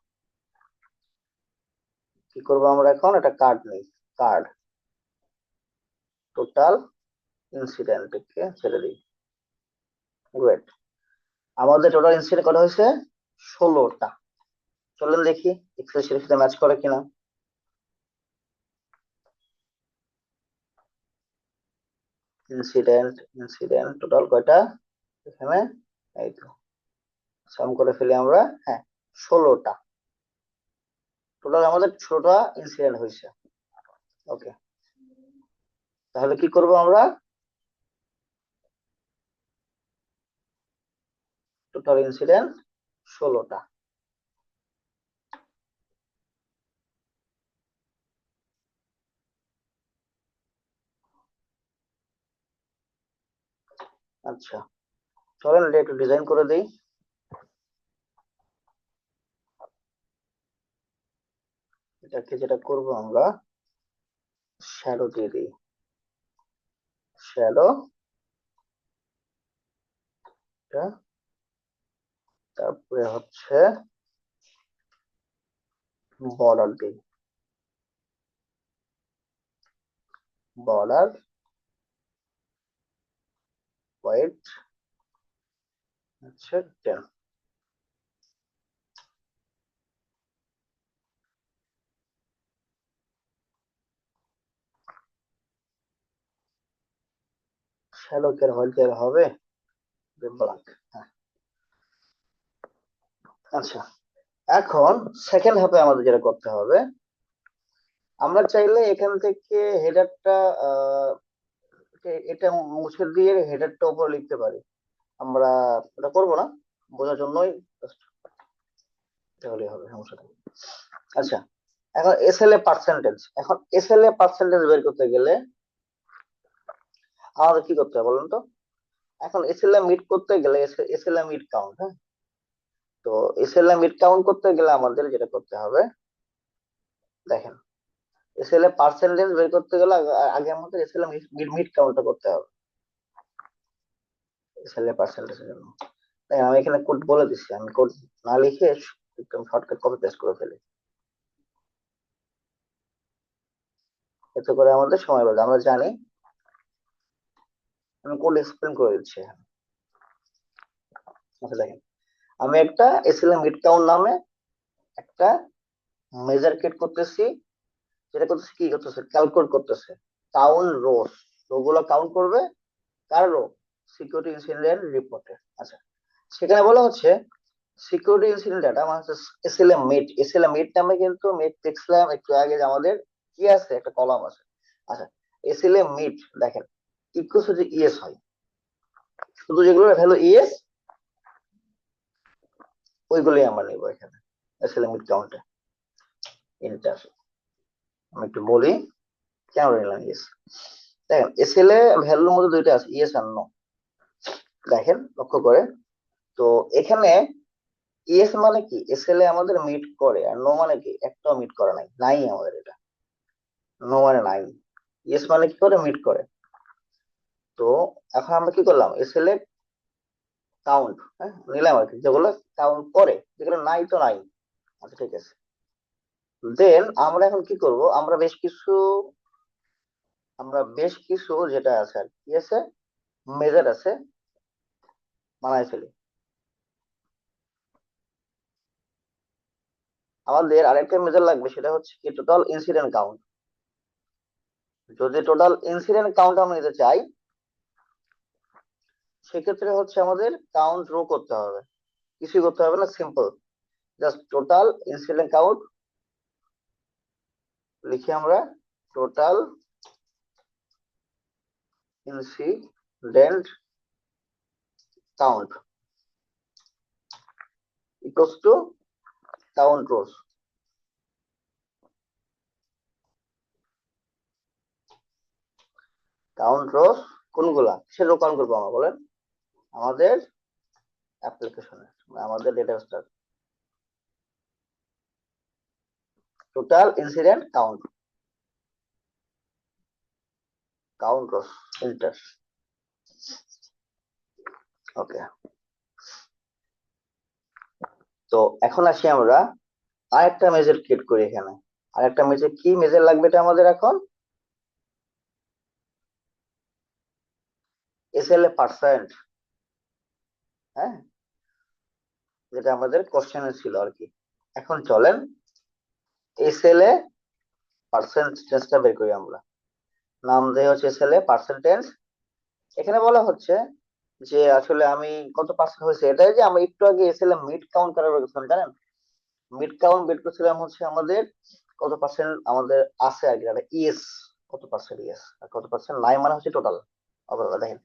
কি করবো আমরা এখন, একটা কার্ড নেই, কার্ড টোটাল ইনসিডেন্ট কে ছেড়ে দিই। গ্রেট, আমাদের টোটাল ইনসিডেন্ট কত হয়েছে, 16টা। চলেন দেখি এক্সেল শিটের সাথে ম্যাচ করে কিনা। ইনসিডেন্ট, ইনসিডেন্ট টোটাল কয়টা এখানে, এই তো, সাম করে ফেলি আমরা, হ্যাঁ, 16টা। টোটাল আমাদের 16টা ইনসিডেন্ট হয়েছে। ওকে, তাহলে কি করব আমরা, টোটাল ইনসিডেন্ট 16টা। আচ্ছা, চলেন এটা একটু ডিজাইন করে দিই। এটাকে যেটা করব আমরা, শ্যাডো দিয়ে দিই, শ্যাডো, তারপরে হচ্ছে বর্ডার দিই, বর্ডার হোয়াইট, হচ্ছে 10। শ্যালোকের হইতে হবে ব্ল্যাক। আচ্ছা, এখন সেকেন্ড হাফে আমাদের যেটা করতে হবে, আমরা চাইলে এখান থেকে হেডারটা এটা মুছে দিয়ে হেডারটা উপরে লিখতে পারি। আমরা এটা করবো না, বোঝার জন্যই just তাহলে হবে, সমস্যা নেই। আচ্ছা, এখন এসএলএ পার্সেন্টেজ, এখন এসএলএ পার্সেন্টেজ বের করতে গেলে আমাদের কি করতে হবে বলুন তো? এখন এসএলএ মিট করতে গেলে এসএলএ মিট কাউন্ট, হ্যাঁ, তো এসএলএ মিট কাউন্ট করতে গেলে আমাদের যেটা করতে হবে, দেখেন, এসএলএ পার্সেন্টেজ বের করতে গেলে আগে আমাদের এসএলএ মিড মিড কাউন্টটা করতে হবে এসএলএ পার্সেন্টেজের জন্য। তাই আমি এখানে কোড বলে দিচ্ছি, আমি কোড না লিখে একদম শর্টকাট কপি পেস্ট করে ফেলি, এতে করে আমাদের সময় বাঁচে। আমরা জানি, আমি কোড এক্সপ্লেন করে দিচ্ছি এখানে। আচ্ছা দেখেন, আমি একটা এসএলএ মিড কাউন্ট নামে একটা মেজার ক্রিয়েট করতেছি, যেটা করতেছে কি করতেছে, ক্যালকুলেট করতেছে কাউন্ট রোস, ওগুলো কাউন্ট করবে কার রো, সিকিউরিটি ইনসিডেন্ট রিপোর্টে। আচ্ছা, সেখানে বলা হচ্ছে সিকিউরিটি ইনসিডেন্ট ডাটা মানে হচ্ছে এসএলএম মিট, এসএলএম মিট নামে কিন্তু মিট দেখছিলাম একটু আগে যে আমাদের কি আছে, একটা কলাম আছে। আচ্ছা, এসএলএম মিট দেখেন ইকুয়াল টু ইএস হয়, শুধু যেগুলো ভ্যালু ইএস ওইগুলোই আমরা নিব এখানে এসএলএম মিট কাউন্টে। ইন্টার, আমি একটু বলি কেন নিলাম ইএস। দেখেন এসএলএ ভ্যালুর মধ্যে দুইটা আছে, ইএস আর নো। দেখেন লক্ষ্য করে, তো এখানে ইএস মানে কি, এসএলএ আমাদের মিট করে, আর নো মানে কি, একটাও মিট করে নাই, নাই আমাদের এটা, নো মানে নাই, ইয়েস মানে কি করে, মিট করে। তো এখন আমরা কি করলাম, এসএলএ কাউন্ট, হ্যাঁ, নিলাম আর কি, যেগুলো কাউন্ট করে, যেগুলো নাই তো নাই। আচ্ছা ঠিক আছে, দেন আমরা এখন কি করব, আমরা বেশ কিছু যেটা আছে আর কি আছে, মেজার আছে, বানাই ফেলি। আমাদের আরেকটা মেজার লাগবে, সেটা হচ্ছে কি টোটাল ইনসিডেন্ট কাউন্ট। যদি টোটাল ইনসিডেন্ট কাউন্ট আমরা নিতে চাই, সেক্ষেত্রে হচ্ছে আমাদের কাউন্ট রো করতে হবে, কিছুই করতে হবে না, simple just total incident count লিখি আমরা, total incident count equals to count rows। Count rows কোনগুলা, সে রো কাউন্ট করবো আমরা বলেন, আমাদের অ্যাপ্লিকেশনে, আমাদের ডেটাবেসটার টোটাল ইনসিডেন্ট কাউন্ট, কাউন্ট রোজ, এন্টার। ওকে, তো এখন আসি আমরা আরেকটা মেজার ক্রিয়েট করি এখানে। আরেকটা মেজার, কি মেজার লাগবে এটা আমাদের এখন, এসএলএ পার্সেন্ট, হ্যাঁ, যেটা আমাদের কোশ্চেনে ছিল আর কি। এখন চলেন এসএলএ পার্সেন্টেজটা বের করি আমরা, নাম দেওয়া হচ্ছে এসএলএ পার্সেন্টেজ। এখানে বলা হচ্ছে যে আসলে আমি কত পার্সেন্ট হয়েছে, এটাই যে আমরা একটু আগে এসএলএম মিড কাউন্ট করার কথা জানেন, মিড কাউন্ট বের করছিলাম হচ্ছে আমাদের কত পার্সেন্ট আমাদের আছে আর কি, ইএস কত পার্সেন্ট ইএস আর কত পার্সেন্ট নাই, মানে হচ্ছে টোটাল। দেখেন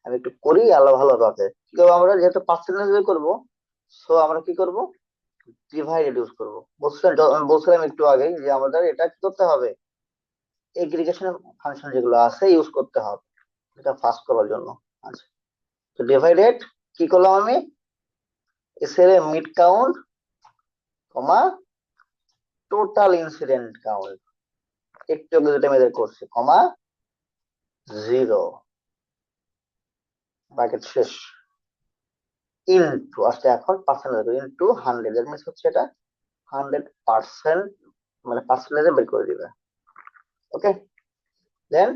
আমি একটু করি আল্লাহ ভালো রাখে, কি করবো আমরা, যেহেতু পার্সেন্টেজ বের করবো, সো আমরা কি করব, ডিভাইড ইউজ করবো। বলছিলাম একটু আগে যে আমাদের এটা কি করতে হবে, এগ্রিগেশন ফাংশন যেগুলো আছে ইউজ করতে হবে এটা ফাস্ট করার জন্য। আচ্ছা, তো ডিভাইডেড কি করলাম আমি, এসএর মিড কাউন্ট কমা টোটাল ইনসিডেন্ট কাউন্ট, একটু আগে যেটা মেজার করছি, কমা 0, ব্র্যাকেট শেষ, ইনটু আসলে এখন পার্সেন্টেজ ইনটু 100, দ্যাট মিন্স হচ্ছে এটা 100%, মানে পার্সেন্টেজে বের করে দিবে। ওকে, দেন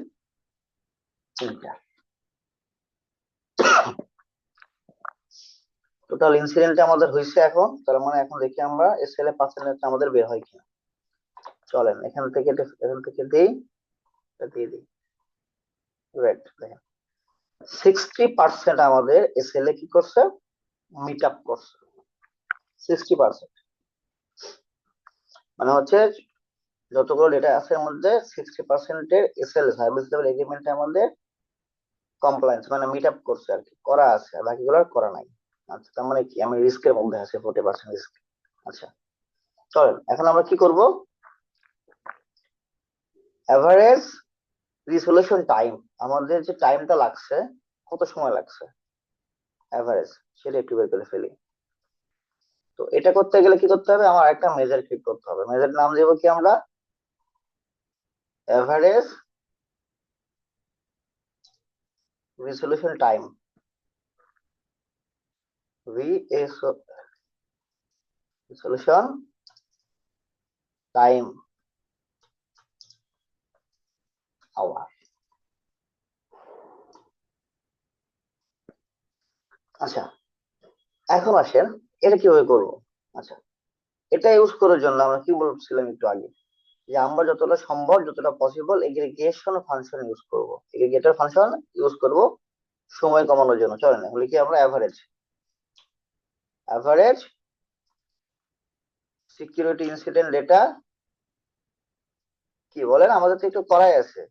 ইন্টার। টোটাল ইনসিডেন্ট আমাদের হয়েছে এখন, তার মানে এখন দেখি আমরা এসএলএ পার্সেন্টেজ আমাদের বের হয় কিনা। চলেন এখান থেকে দেই, দিয়ে দিই, রাইট, দেখেন 60% আমাদের এসএলএ কি করছে, মিট আপ করছে। 60%, মানে হচ্ছে যতগুলো ডেটা আছে এর মধ্যে 60% এসএলএ সার্ভিস লেভেল এগ্রিমেন্ট আমাদের কমপ্লায়েন্স মানে মিট আপ করছে আর কি, করা আছে, আর বাকিগুলো করা নাই। আচ্ছা, তার মানে কি আমি রিস্কের মধ্যে আছি, 40% রিস্ক। আচ্ছা, চলেন এখন আমরা কি করব, এভারেজ রিসলিউশন টাইম, আমাদের যে টাইমটা লাগছে, কত সময় লাগছে এভারেজ, সেটা একটু বের করে ফেলি। তো এটা করতে গেলে কি করতে হবে, আমার একটা মেজার ক্রিয়েট করতে হবে। মেজার নাম দেবো কি আমরা, average resolution time, vs resolution time hour. আচ্ছা, এখন আসেন এটা কিভাবে করবো। আচ্ছা, এটা ইউজ করার জন্য আমরা কি বলছিলাম একটু আগে, যে আমরা যতটা সম্ভব যতটা পসিবল এগ্রিগেশন ফাংশন ইউজ করব, এগ্রিগেটর ফাংশন ইউজ করব সময় কমানোর জন্য। চলেন এখন লিখি আমরা average, average security incident data, কি বলেন, আমাদের তো একটু করাই আছে,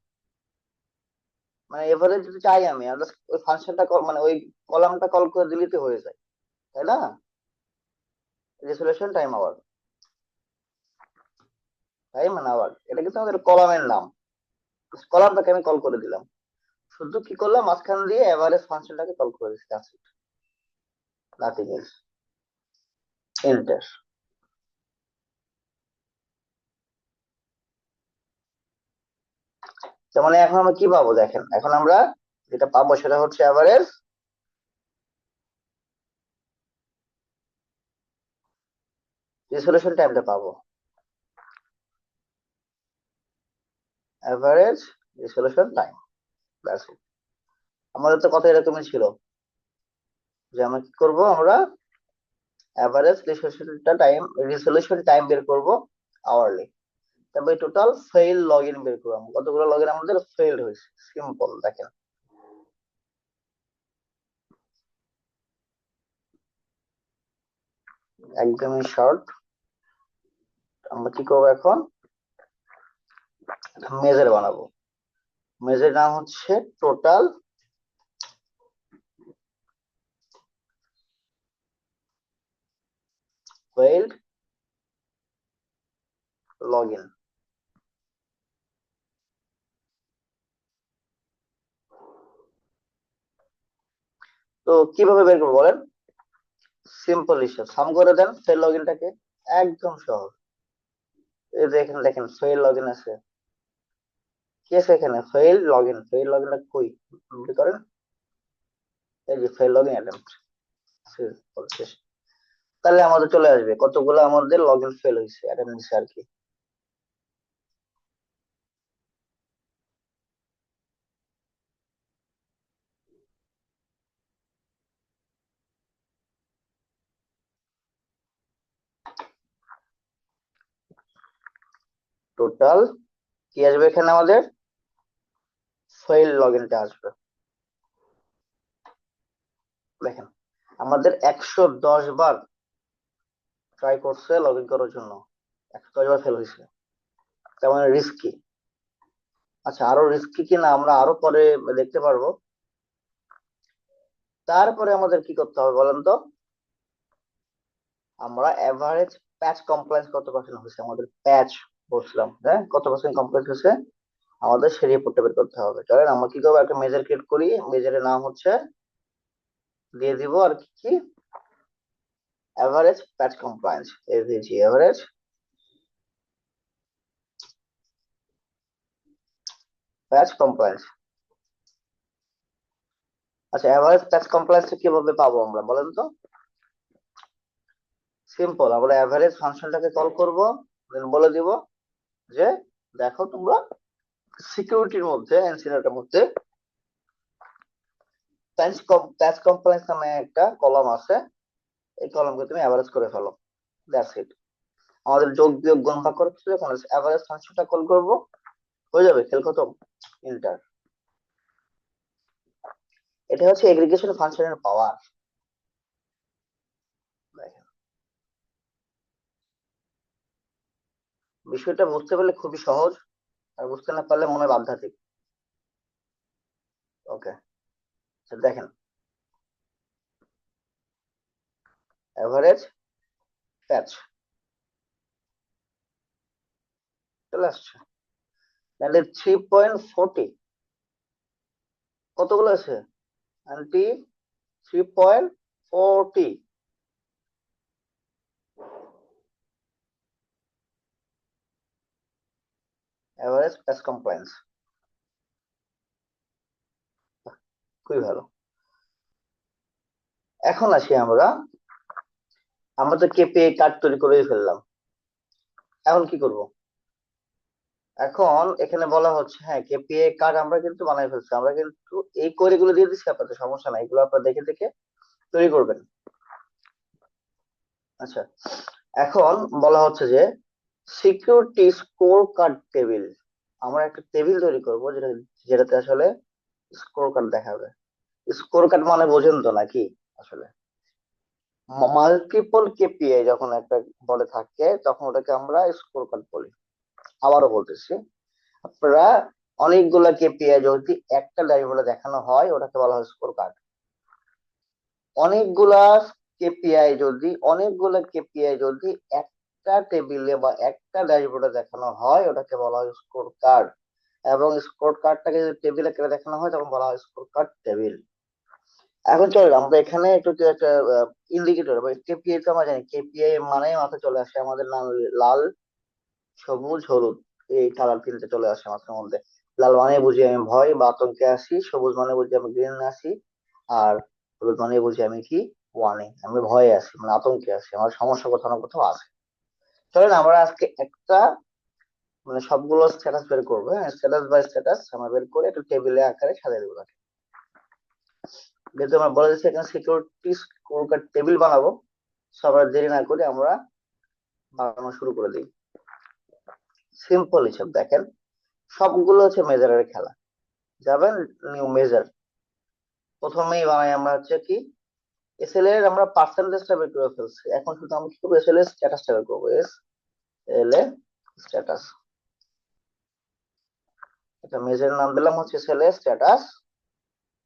মানে এভারেজ যদি চাই আমি, আমরা ওই ফাংশনটা মানে ওই কলামটা কল করে দিলেই তো হয়ে যায়, তাই না, resolution time hour, time hour, এটা কিন্তু আমাদের কলামের নাম, কলামটাকে আমি কল করে দিলাম, শুধু কি করলাম মাঝখান দিয়ে এভারেজ ফাংশনটাকে কল করে দিচ্ছি, that's it, nothing else, enter. তার মানে এখন আমরা কি পাবো দেখেন, এখন আমরা যেটা পাবো সেটা হচ্ছে এভারেজ রেজলিউশন টাইমটা পাবো, average resolution time, that's it. আমাদের তো কথা এরকমই ছিল, যে আমরা কি করব, আমরা এভারেজ রেজলিউশন টাইম বের করব আওয়ারলি, তারপরে টোটাল ফেইল লগইন বের করব, কতগুলো লগইন আমাদের ফেইল হয়েছে, সিম্পল দেখেন, একদমই শর্ট। আমরা কি করবো এখন, মেজার বানাবো, মেজার নাম হচ্ছে টোটাল ফেইল্ড লগইন। তো কিভাবে বের করবো বলেন, সিম্পল হিসাব, সাম করে দেন ফেল লগইনটাকে, একদম সহজ। এই যে এখানে দেখেন ফেল লগইন আছে, কি আছে এখানে, ফেল লগইন, ফেল লগইনটা কই বের করেন, এই যে ফেল লগইন অ্যাটেম্প্ট, শেষ। তাহলে আমাদের চলে আসবে কতগুলো আমাদের লগইন ফেল হয়েছে অ্যাটেন্ডেন্স আর কি। টোটাল কি আসবে এখানে, আমাদের ফেল লগইনটা আসবে। দেখেন আমাদের 110 বার ট্রাই করছে লগ ইন করার জন্য, 110 বার ফেল হয়েছে, তার মানে রিস্কি। আচ্ছা, আরো রিস্কি কিনা আমরা আরো পরে দেখতে পারবো। তারপরে আমাদের কি করতে হবে বলেন তো, আমরা এভারেজ প্যাচ কমপ্লায়েন্স কত পার্সেন্ট হয়েছে, আমাদের প্যাচ বলছিলাম, হ্যাঁ কত পার্সেন্ট কমপ্লায়েন্স হয়েছে, আমাদের সেই রিপোর্টটা বের করতে হবে। চলেন আমরা কি করবো, একটা মেজার ক্রিয়েট করি, মেজারের নাম হচ্ছে দিয়ে দিব আর কি কি, এভারেজ প্যাচ কমপ্লায়েন্স, এভিজি, এভারেজ প্যাচ কমপ্লায়েন্স। আচ্ছা, এভারেজ প্যাচ কমপ্লায়েন্স কিভাবে পাবো আমরা বলেন তো, সিম্পল, আমরা এভারেজ ফাংশনটাকে কল করব, দেন বলে দিব যে দেখো তোমরা সিকিউরিটির মধ্যে এনসিএলটার মধ্যে প্যাচ কমপ্লায়েন্স নামে একটা কলাম আছে, এই কলামকে তুমি এভারেজ করে ফেলো, দ্যাটস ইট। আমাদের যোগ বিয়োগ গুণ ভাগ করতে যখন এভারেজ ফাংশনটা কল করব, হয়ে যাবে, খেল খতম, এন্টার। এটা হচ্ছে এগ্রিগেশন ফাংশনের পাওয়ার। বিষয়টা বুঝতে পারলে খুবই সহজ, আর বুঝতে না পারলে মনে হয় আধ্যাত্মিক। ওকে, দেখেন এভারেজ প্যাচ চলে আসছে, তাহলে 3.40 কতগুলো আছে আন্টি? 3.40 এভারেজ প্যাচ কমপ্লায়েন্স। খুবই ভালো। এখন আসি আমরা তো কেপিআই কার্ড তৈরি করেই ফেললাম। এখন কি করব? এখন এখানে বলা হচ্ছে, হ্যাঁ কেপিআই কার্ড আমরা কিন্তু বানাই ফেলছি, আমরা কিন্তু এই কোড গুলো দিয়ে দিচ্ছি, আপনাদের সমস্যা নাই, এগুলো আপনারা দেখে দেখে তৈরি করবেন। আচ্ছা, এখন বলা হচ্ছে যে সিকিউরিটি স্কোর কার্ড টেবিল। আমরা একটা টেবিল তৈরি করব যেটাতে আসলে স্কোর কার্ড দেখাবে। স্কোর কার্ড মানে বোঝেন তো নাকি? আসলে মাল্টিপল কেপিআই যখন একটা বলে থাকে তখন ওটাকে আমরা স্কোর কার্ড বলি। আবারও বলতেছি, আপনারা অনেকগুলা কেপিআই যদি একটা ড্যাশবোর্ডে দেখানো হয় ওটাকে বলা হয় স্কোর কার্ড। অনেকগুলা অনেকগুলা কেপিআই যদি একটা টেবিলে বা একটা ড্যাশবোর্ডে দেখানো হয় ওটাকে বলা হয় স্কোর কার্ড। এবং স্কোর কার্ডটাকে যদি টেবিলে করে দেখানো হয় তখন বলা হয় স্কোর কার্ড টেবিল। এখন চলো আমরা এখানে একটু একটা ইন্ডিকেটর বা কেপিআই, তো আমরা জানি কেপিআই মানে মাথায় চলে আসে আমাদের নাম, লাল সবুজ হলুদ, এই কালার তিনটে চলে আসে মাথার মধ্যে। লাল মানে বুঝি আমি ভয় বা আতঙ্কে আছি, সবুজ মানে বুঝি আমি গ্রিন আছি, আর হলুদ মানে বুঝি আমি কি ওয়ার্নিং, আমি ভয়ে আছি, মানে আতঙ্কে আছি, আমার সমস্যা কোথাও না কোথাও আছে। চলেন আমরা আজকে একটা মানে সবগুলো স্ট্যাটাস বের করবো, হ্যাঁ স্ট্যাটাস বাই স্ট্যাটাস আমরা বের করে একটু টেবিলে আকারে সাজিয়ে দেবো তাকে। যেহেতু আমরা বলে দিচ্ছি এখানে সিকিউরিটি স্কোর কার্ড টেবিল বানাবো, সবার দেরি না করে আমরা বানানো শুরু করে দিই। সিম্পল হিসাব দেখেন, সবগুলো হচ্ছে মেজারের খেলা। যাবেন নিউ মেজার, প্রথমেই বানাই আমরা হচ্ছে কি এসএল এর আমরা পার্সেন্টেজটা বের করে ফেলছি, এখন শুধু আমরা কি করবো এসএল এর স্ট্যাটাসটা বের করবো। এস এল এ স্ট্যাটাস, এটা মেজার নাম দিলাম হচ্ছে এসএল এর স্ট্যাটাস।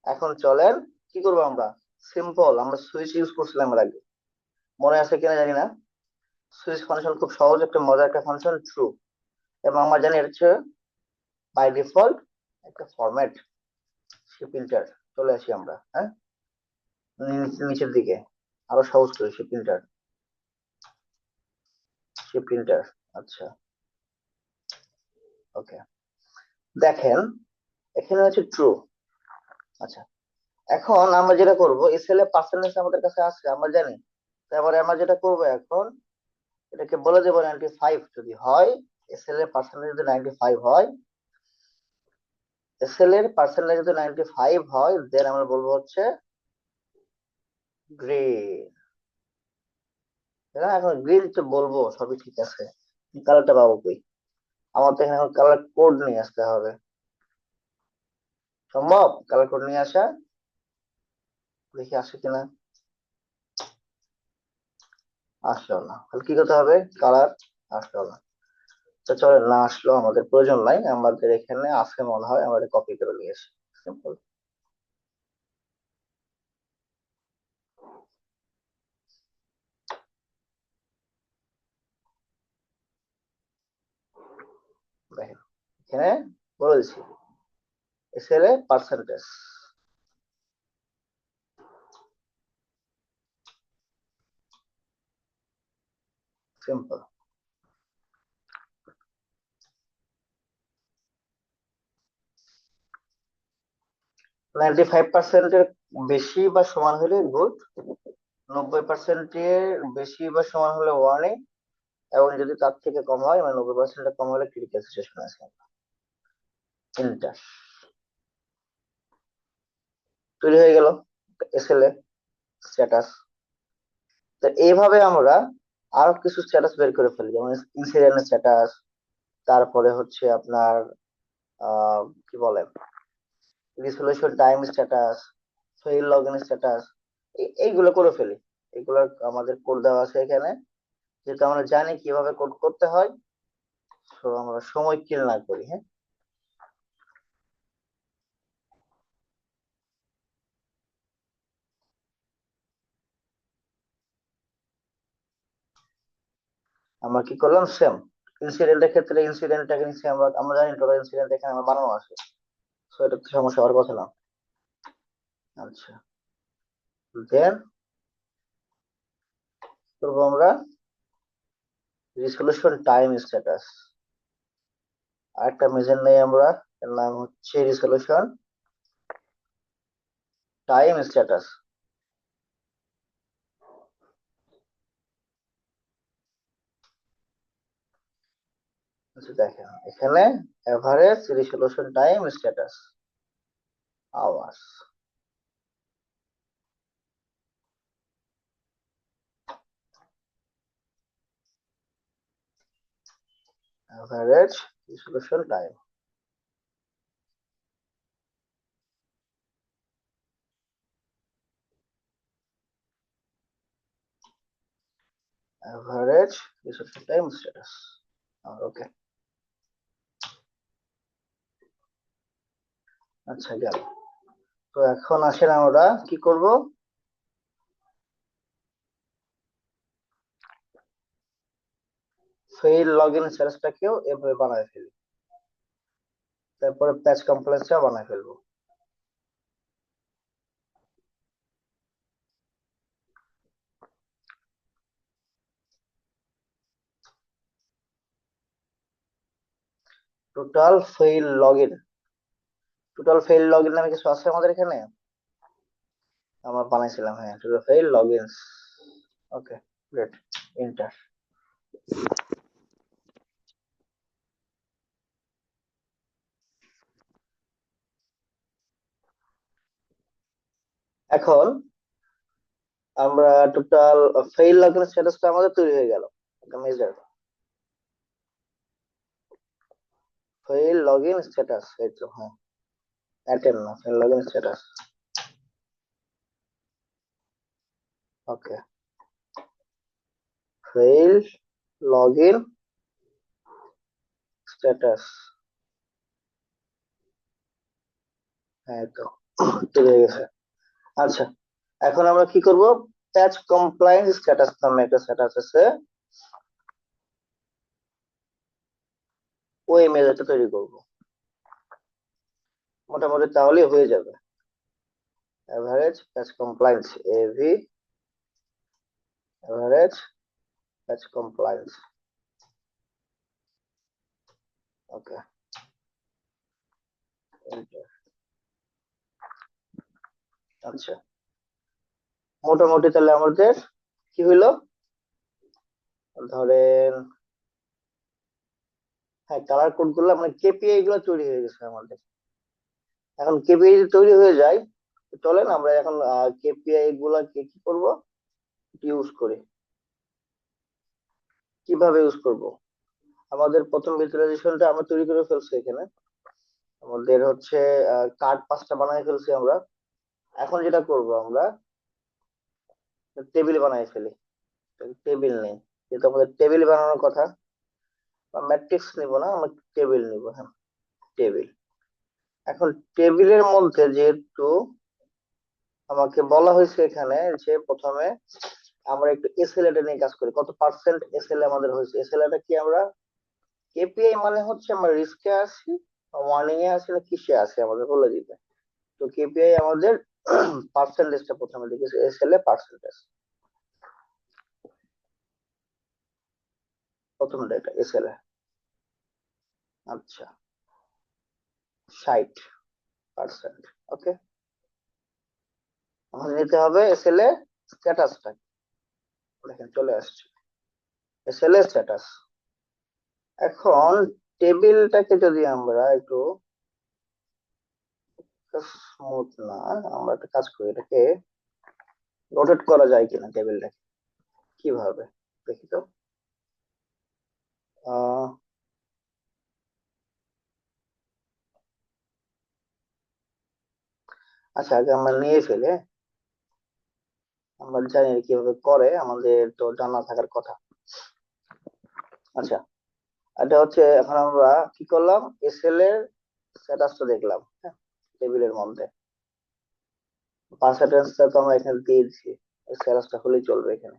এখন চলেন কি করবো আমরা, সিম্পল আমরা সুইচ ইউজ করছিলাম এর আগে, মনে আছে কিনা জানি না। সুইচ ফাংশন খুব সহজ একটা মজার একটা ফাংশন, ট্রু, এবং আমরা জানি এটা হচ্ছে বাই ডিফল্ট একটা ফরম্যাট। সে প্রিন্টার, চলে আসি আমরা, হ্যাঁ নিচের দিকে আরো সহজ করে সে প্রিন্টার। আচ্ছা, ওকে, দেখেন এখানে হচ্ছে ট্রু। আচ্ছা, এখন আমরা যেটা করবো এসএল এর পার্সেন্টেজ আমাদের কাছে আছে আমরা জানি, তারপরে আমরা যেটা করবো এখন এটাকে বলে দেবো 95 যদি হয়, এসএল এর পার্সেন্টেজ যদি 95 হয়, এসএল এর পার্সেন্টেজ যদি 95 হয় দেন আমরা বলবো হচ্ছে গ্রিন। এখন গ্রিন তো বলবো সবই ঠিক আছে, কালারটা পাবো কই? আমার তো এখানে কালার কোড নিয়ে আসতে হবে, সম্ভব কালার কোড নিয়ে আসা? দেখি আসে কিনা, আসলো না, তাহলে কি করতে হবে, কালার আসলো না। তো চলে না আসলো, আমাদের প্রয়োজন নাই, আমাদের এখানে আছে মনে হয়, আমরা কপি করে নিয়ে আসি। সিম্পল। দেখেন এখানে বলে দিচ্ছি এসএল এ পার্সেন্টেজ, সিম্পল। 95%-এর বেশি বা সমান হলে গুড, 90%-এর বেশি বা সমান হলে ওয়ার্নিং, এবং যদি তার থেকে কম হয় মানে 90%-এর কম হলে ক্রিটিক্যাল সিচুয়েশন আছে। এন্টার, তৈরি হয়ে গেল এসএল এ স্ট্যাটাস। তো এইভাবে আমরা আরো কিছু স্ট্যাটাস বের করে ফেলি, যেমন ইনসিডেন্ট স্ট্যাটাস, তারপরে হচ্ছে আপনার কি বলে resolution time status, file login status, এইগুলো করে ফেলি। এগুলো আমাদের কোড দেওয়া আছে এখানে, যেহেতু আমরা জানি কিভাবে কোড করতে হয়, তো আমরা সময় কিল না করি। হ্যাঁ, আমরা কি করলাম, সেম ইনসিডেন্টের ক্ষেত্রে ইনসিডেন্টটাকে নিচ্ছি আমরা, আমরা জানি টোটাল ইনসিডেন্ট এখানে আমার বানানো আছে, তো এটা তো সমস্যা হওয়ার কথা না। আচ্ছা, দেন করবো আমরা রিসলিউশন টাইম স্ট্যাটাস। আরেকটা মেজর নেই আমরা, এর নাম হচ্ছে রিসলিউশন টাইম স্ট্যাটাস। আচ্ছা দেখেন এখানে average resolution time status hours, average resolution time, average resolution time status. Okay, আচ্ছা গেল। তো এখন আসেন আমরা কি করব, ফেইল লগইন স্ট্যাটাসটাকেও এভাবে বানায় ফেলি, তারপরে প্যাচ কমপ্লেক্সটা বানায় ফেলবো। Total fail login, total fail login নামে কিছু আছে আমাদের এখানে, আমরা বানাইছিলাম। হ্যাঁ, টোটাল ফেইল লগইনস। ওকে, গ্রেট, এন্টার। এখন আমরা টোটাল ফেইল লগইন স্ট্যাটাসটা আমাদের তৈরি হয়ে গেল, একটা মেজার ফেইল লগইন স্ট্যাটাস, এই তো। হ্যাঁ, অ্যাটেন্ড না, ফেইল লগইন স্ট্যাটাস। ওকে, ফেইল লগইন স্ট্যাটাস, হ্যাঁ এই তো তৈরি হয়ে গেছে। আচ্ছা, এখন আমরা কি করব, প্যাচ কমপ্লায়েন্স স্ট্যাটাস নামে একটা স্ট্যাটাস আছে, ওই মেজারটা তৈরি করব, মোটামুটি তাহলেই হয়ে যাবে। এভারেজ প্যাচ কমপ্লায়েন্স, এভি এভারেজ প্যাচ কমপ্লায়েন্স। ওকে, আচ্ছা, মোটামুটি তাহলে আমাদের কি হইলো, ধরেন হ্যাঁ কালার কোড গুলো মানে কেপিআই গুলো তৈরি হয়ে গেছে আমাদের। এখন কেপিআই তৈরি হয়ে যায়, তো চলেন আমরা এখন কেপিআই গুলাকে কি করব, ইউজ করি। কিভাবে ইউজ করব, আমাদের প্রথম ভিজুয়ালাইজেশনটা আমরা তৈরি করে ফেলছি এখানে, আমাদের হচ্ছে কার্ড পাঁচটা বানিয়ে ফেলছি আমরা। এখন যেটা করব আমরা টেবিল বানিয়ে ফেলি, টেবিল নেই, যেহেতু আমাদের টেবিল বানানোর কথা, বা ম্যাট্রিক্স নিব না, আমরা টেবিল নিব। হ্যাঁ, টেবিল। এখন টেবিলের মধ্যে যেহেতু আমাকে বলা হয়েছে এখানে যে প্রথমে আমরা একটু এসএলএ নিয়ে কাজ করি, কত পার্সেন্ট এসএলএ আমাদের হয়েছে। এসএলএ কি আমরা, কেপিআই মানে হচ্ছে আমরা রিস্কে আছি, ওয়ার্নিং এ আছি না কিসে আছি আমাদের বলে দিবে। তো কেপিআই আমাদের পার্সেন্টেজটা প্রথমে লিখেছে, এসএলএ পার্সেন্টেজ, প্রথম ডেটা এসএলএ। আচ্ছা, 60%। ওকে, আমাদের নিতে হবে এসএলএ স্ট্যাটাসটা, দেখেন চলে আসছে এসএলএ স্ট্যাটাস। এখন টেবিলটাকে যদি আমরা একটু স্মুথ না, আমরা একটা কাজ করি, এটাকে রোটেট করা যায় কিনা টেবিলটাকে, কিভাবে দেখি তো। আহ আচ্ছা, আগে আমরা নিয়ে ফেলে, আমরা জানি কিভাবে করে, আমাদের তো জানা থাকার কথা। আচ্ছা, এটা হচ্ছে এখন আমরা কি করলাম, এসএল এর স্ট্যাটাসটা দেখলাম, হ্যাঁ, টেবিলের মধ্যে পার্সেন্টেজটা তো আমরা এখানে দিয়ে দিচ্ছি, স্ট্যাটাসটা হলেই চলবে এখানে।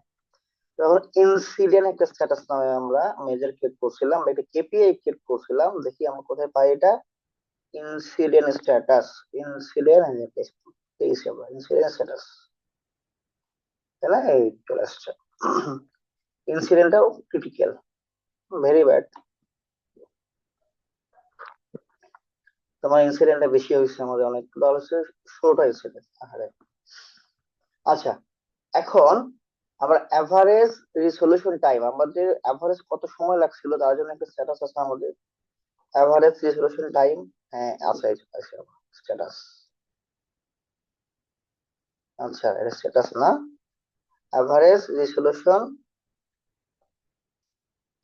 তখন ইনসিডেন্ট একটা স্ট্যাটাস নামে আমরা মেজর ক্রিয়েট করছিলাম, একটা কেপিআই ক্রিয়েট করছিলাম, দেখি আমরা কোথায় পাই এটা, incident status, incident incident status, তাই না, এই চলে আসছে। ইনসিডেন্টটাও ক্রিটিক্যাল, ভেরি ব্যাড, তোমার ইনসিডেন্টটা বেশি হয়েছে, আমাদের অনেক হচ্ছে, 16টা ইনসিডেন্ট, আহারে। আচ্ছা, এখন আমরা এভারেজ রিসলিউশন টাইম, আমাদের এভারেজ কত সময় লাগছিল তার জন্য একটা স্ট্যাটাস আছে আমাদের, এভারেজ রিসলিউশন টাইম, হ্যাঁ আছে, স্ট্যাটাস। আচ্ছা, এটা স্ট্যাটাস না, এভারেজ রিসলিউশন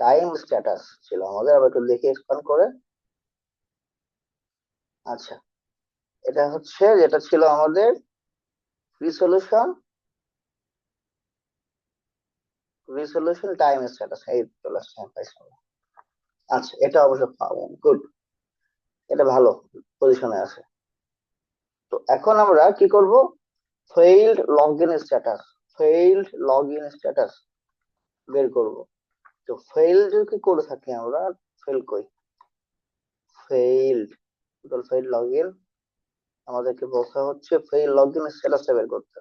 টাইম স্ট্যাটাস ছিল আমাদের, আবার একটু দেখে এক্সপ্যান্ড করে। আচ্ছা, এটা হচ্ছে যেটা ছিল আমাদের রিসলিউশন, রিসলিউশন টাইম স্ট্যাটাস, এই চলে আসছে, হ্যাঁ, পাইছি আমরা। আচ্ছা, এটা অবশ্য পাবো, গুড, এটা ভালো পজিশনে আছে। তো এখন আমরা কি করব, failed login status, failed login status বের করব। তো ফেইল যদি করে থাকি আমরা, ফেল কই, ফেইল্ড, টোটাল ফেইল্ড লগইন, আমাদেরকে বলতে হচ্ছে ফেইল লগইন স্ট্যাটাসটা বের করতে।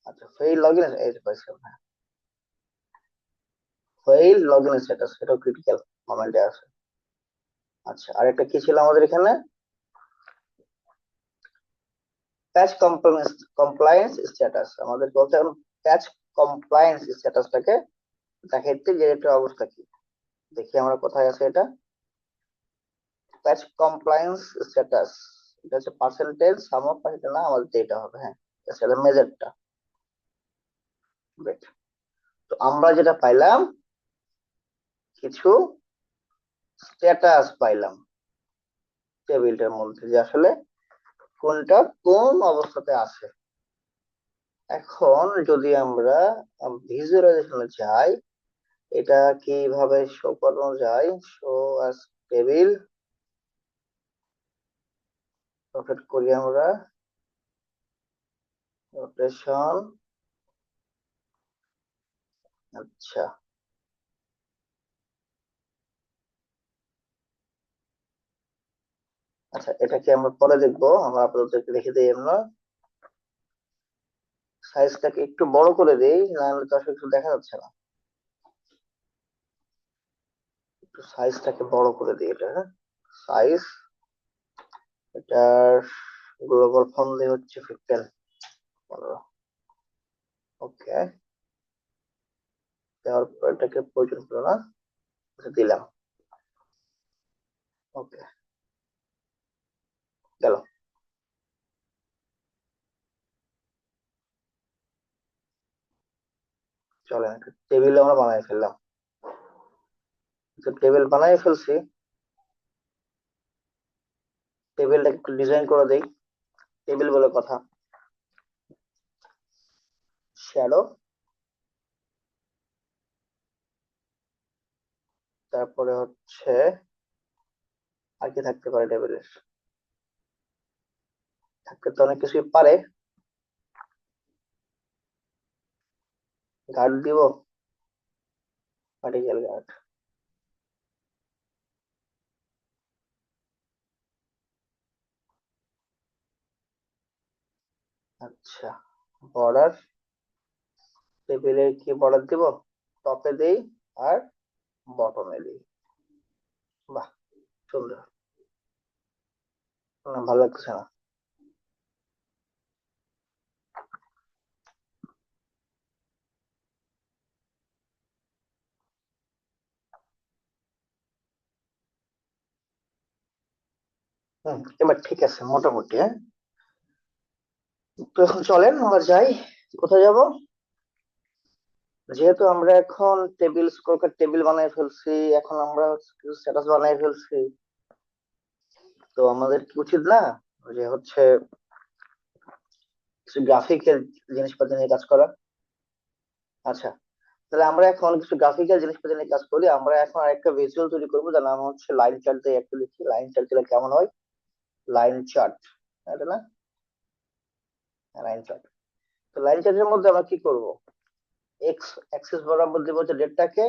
আচ্ছা, ফেইল লগইন, এই যে পাইছি আমরা, ফেইল লগইন স্ট্যাটাস, এটাও ক্রিটিক্যাল মোমেন্টে আছে। আচ্ছা, আরেকটা কি ছিল আমাদের এখানে, প্যাচ কমপ্লায়েন্স স্ট্যাটাস, আমাদের বলতে এখন প্যাচ কমপ্লায়েন্স স্ট্যাটাসটাকে দেখাইতে যে এটা অবস্থা কি, দেখি আমরা কোথায় আছে এটা, প্যাচ কমপ্লায়েন্স স্ট্যাটাস, এটা হচ্ছে পার্সেন্টেজ সাম অফ, এটা না, আমাদের এটা হবে, হ্যাঁ, এটা মেজারটা। গ্রেট, তো আমরা যেটা পাইলাম, কিছু স্ট্যাটাস পাইলাম টেবিলটার মধ্যে, যে আসলে কোনটা কোন অবস্থাতে আছে। এখন যদি আমরা ভিজুয়ালাইজেশনে যাই, এটা কিভাবে শো করানো যায়, শো অ্যাজ টেবিল, রোটেট করি আমরা, রোটেশন, আচ্ছা, আচ্ছা, এটা কি আমরা পরে দেখবো, আমরা আপাতত রেখে দিই আমরা, সাইজটাকে একটু বড় করে দেই, নাহলে তো আসলে কিছু দেখা যাচ্ছে না, একটু সাইজটাকে বড় করে দিই এটা, হ্যাঁ, সাইজ, এটার গ্লোবাল ফন্ট দিয়ে হচ্ছে 15, 15, ওকে, দেওয়ার পর এটাকে প্রয়োজন পড়লো না, এটা দিলাম, ওকে, গেল, চলেন একটা টেবিল আমরা বানাই ফেললাম, তো টেবিল বানাই ফেলছি, টেবিলটা একটু ডিজাইন করে দেই, টেবিল বলে কথা, শ্যাডো, তারপরে হচ্ছে আর কি থাকতে পারে টেবিলের, থাকতে তো অনেক কিছুই পারে, গার্ড দিব, ভার্টিক্যাল গার্ড, আচ্ছা, বর্ডার, টেবিলের কি বর্ডার দিব, টপে দেই আর বটমে দিই, বাহ, সুন্দর, না, ভালো লাগছে না, এবার ঠিক আছে মোটামুটি, হ্যাঁ। তো এখন চলেন আমরা যাই, কোথায় যাব, যেহেতু আমরা এখন টেবিল স্কোরকার্ড টেবিল বানাই ফেলছি, এখন আমরা স্ট্যাটাস বানাই ফেলছি, তো আমাদের কি উচিত না, যে হচ্ছে কিছু গ্রাফিক্যাল জিনিসপত্র নিয়ে কাজ করা। আচ্ছা, তাহলে আমরা এখন কিছু গ্রাফিক্যাল জিনিসপত্র নিয়ে কাজ করি। আমরা এখন আরেকটা ভিজুয়াল তৈরি করবো, যার নাম হচ্ছে লাইন চার্ট। দিয়ে একটু লিখি, লাইন চার্ট দিলে কেমন হয়? লাইন চার্ট, এটা না? Line chart. তো লাইন চার্টের মধ্যে আমরা কি করব? এক্স অ্যাক্সিস বরাবর দিব হচ্ছে ডেটটাকে,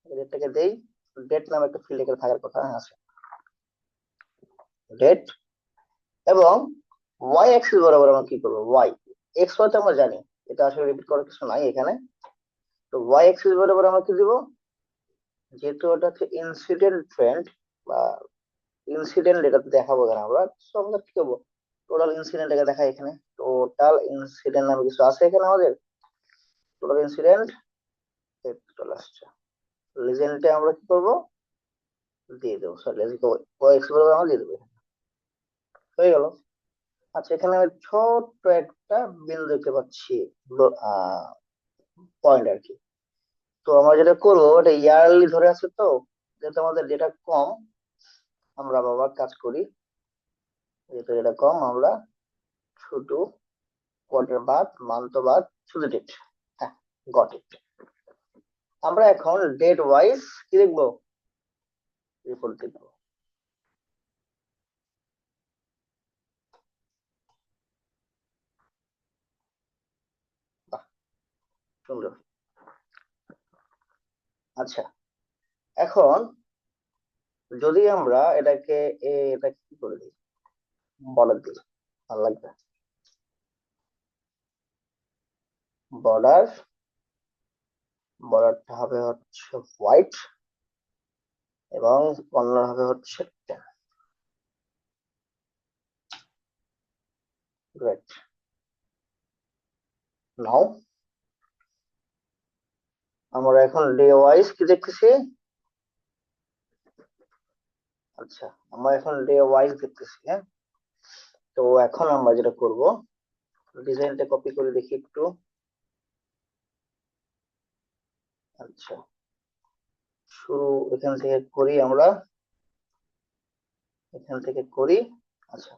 ডেটটাকে দেই। ডেট নামে একটা ফিল্ড এখানে থাকার কথা আছে, ডেট। এবং ওয়াই অ্যাক্সিস বরাবর আমরা কি করব? ওয়াই। এক্স ওয়াই তো আমরা জানি, এটা আসলে রিপিট করার কিছু নাই এখানে। তো ওয়াই অ্যাক্সিস বরাবর আমরা কি দিব? যেহেতু ওটা হচ্ছে ইনসিডেন্ট ট্রেন্ড বা ইনসিডেন্ট, এটাতে দেখাবো কেন আমরা, তো আমরা কি করবো? টোটাল ইনসিডেন্ট এটাকে দেখাই এখানে। টোটাল ইনসিডেন্ট নামে কিছু আছে এখানে আমাদের। টোটাল ইনসিডেন্ট চলে আসছে। লিজেন্ডে আমরা কি করবো? দিয়ে দেবো, সরি ওয়াই অ্যাক্সিস বরাবর আমরা দিয়ে দেবো। হয়ে গেল। আচ্ছা, এখানে আমি ছোট্ট একটা বিন্দু দেখতে পাচ্ছি, পয়েন্ট আর কি। তো আমরা যেটা করবো, এটা ইয়ারলি ধরে আছে তো, যেহেতু আমাদের ডেটা কম, আমরা বাবার কাজ করি। যেহেতু ডেটা কম, আমরা শুধু কোয়ার্টার বাদ, মান্থ বাদ, শুধু ডেট। হ্যাঁ, গট ইট। আমরা এখন ডেট ওয়াইজ কি লিখবো? রিপোর্ট লিখবো। বাহ, সুন্দর। আচ্ছা, এখন যদি আমরা এটাকে এটা কি করে দিই, বর্ডার দিই, ভালো লাগবে। বর্ডার, বর্ডারটা হবে হচ্ছে হোয়াইট, এবং কর্নার হবে হচ্ছে 10। গ্রেট। নাও আমরা এখন ডে ওয়াইজ কি দেখতেছি? আচ্ছা, আমরা এখন ডে ওয়াইজ দেখতেছি, হ্যাঁ। তো এখন আমরা যেটা করব, ডিজাইনটা কপি করে দেখি একটু। আচ্ছা, শুরু এখান থেকে করি আমরা, এখান থেকে করি। আচ্ছা,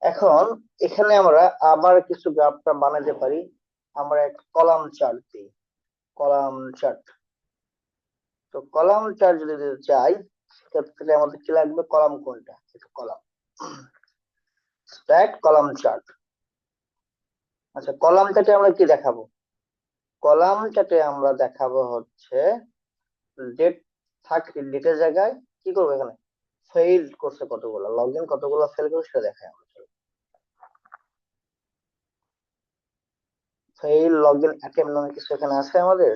এখন এখানে আমরা আবার কিছু গ্রাফটা বানাতে পারি। আমরা একটা কলাম চার্ট দিই, কলাম চার্ট। তো কলাম চার্ট যদি দিতে চাই, সেক্ষেত্রে আমাদের কি লাগবে? কলাম কোনটা? Column, stack column chart. আচ্ছা, কলাম চার্টে আমরা কি দেখাবো? কলাম চার্টে আমরা দেখাবো হচ্ছে ডেট। থাক, ডেটের জায়গায় কি করবো? এখানে ফেইল করছে কতগুলো, লগ ইন কতগুলো ফেল করছে সেটা দেখাই আমরা। ফেইল লগ ইন অ্যাটেম্প নামে কিছু এখানে আছে আমাদের।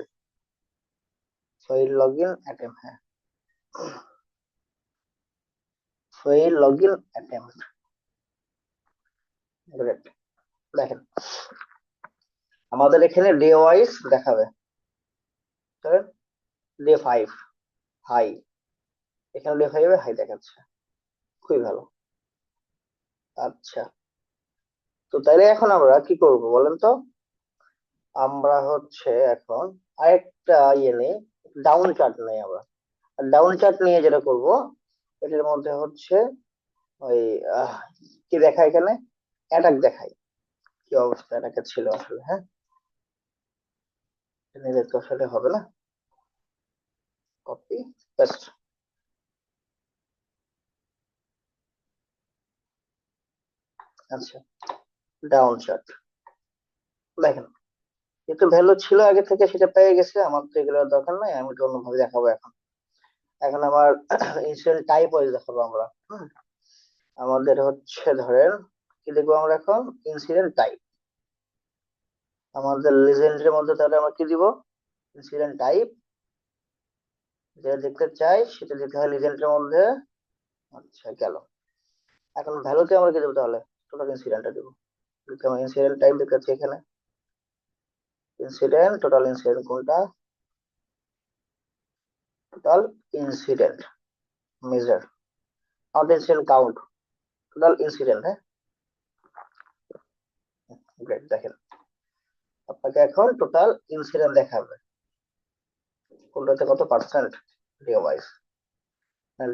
ফেইল লগ ইন অ্যাটেম্প, হ্যাঁ, fail log in attempt. Great. দেখেন, আমাদের এখানে ডে ওয়াইজ দেখাবে। ডে 5 হাই, এখানে ডে 5 হাই দেখাচ্ছে। খুবই ভালো। আচ্ছা, তো তাইলে এখন আমরা কি করব বলেন তো? আমরা হচ্ছে এখন আরেকটা ইয়ে নেই, ডাউন চার্ট নেই আমরা। ডাউন চার্ট নিয়ে যেটা করব, এটার মধ্যে হচ্ছে ওই কি দেখায় এখানে? অ্যাটাক দেখাই, কি অবস্থা অ্যাটাকে ছিল আসলে, হ্যাঁ। নিলে তো আসলে হবে না। Copy paste. আচ্ছা, ডাউন চার্ট। দেখেন, যেহেতু ভ্যালু ছিল আগে থেকে, সেটা পেয়ে গেছে। আমার তো এগুলোর দরকার নাই, আমি তো অন্যভাবে দেখাবো এখন। এখন আমার ইনসিডেন্ট টাইপ ওয়াইজ দেখাবো আমরা। আমাদের হচ্ছে ধরেন কি দেখবো আমরা এখন? Incident type. আমাদের লিজেন্ডের মধ্যে তাহলে আমরা কি দিব? Incident type. যেটা দেখতে চাই সেটা দিতে হয় লিজেন্ডের মধ্যে। আচ্ছা, গেল। এখন ভ্যালুতে আমরা কি দেবো তাহলে? টোটাল ইনসিডেন্টটা দেবো। যেমন ইনসিডেন্ট টাইপ দেখতে পাচ্ছি এখানে, ইনসিডেন্ট, টোটাল ইনসিডেন্ট কোনটা? Total incident measure, not incident count, total incident, হ্যাঁ। গ্রেট। দেখেন, আপনাকে এখন টোটাল ইনসিডেন্ট দেখাবে কোনটাতে কত percent, day wise.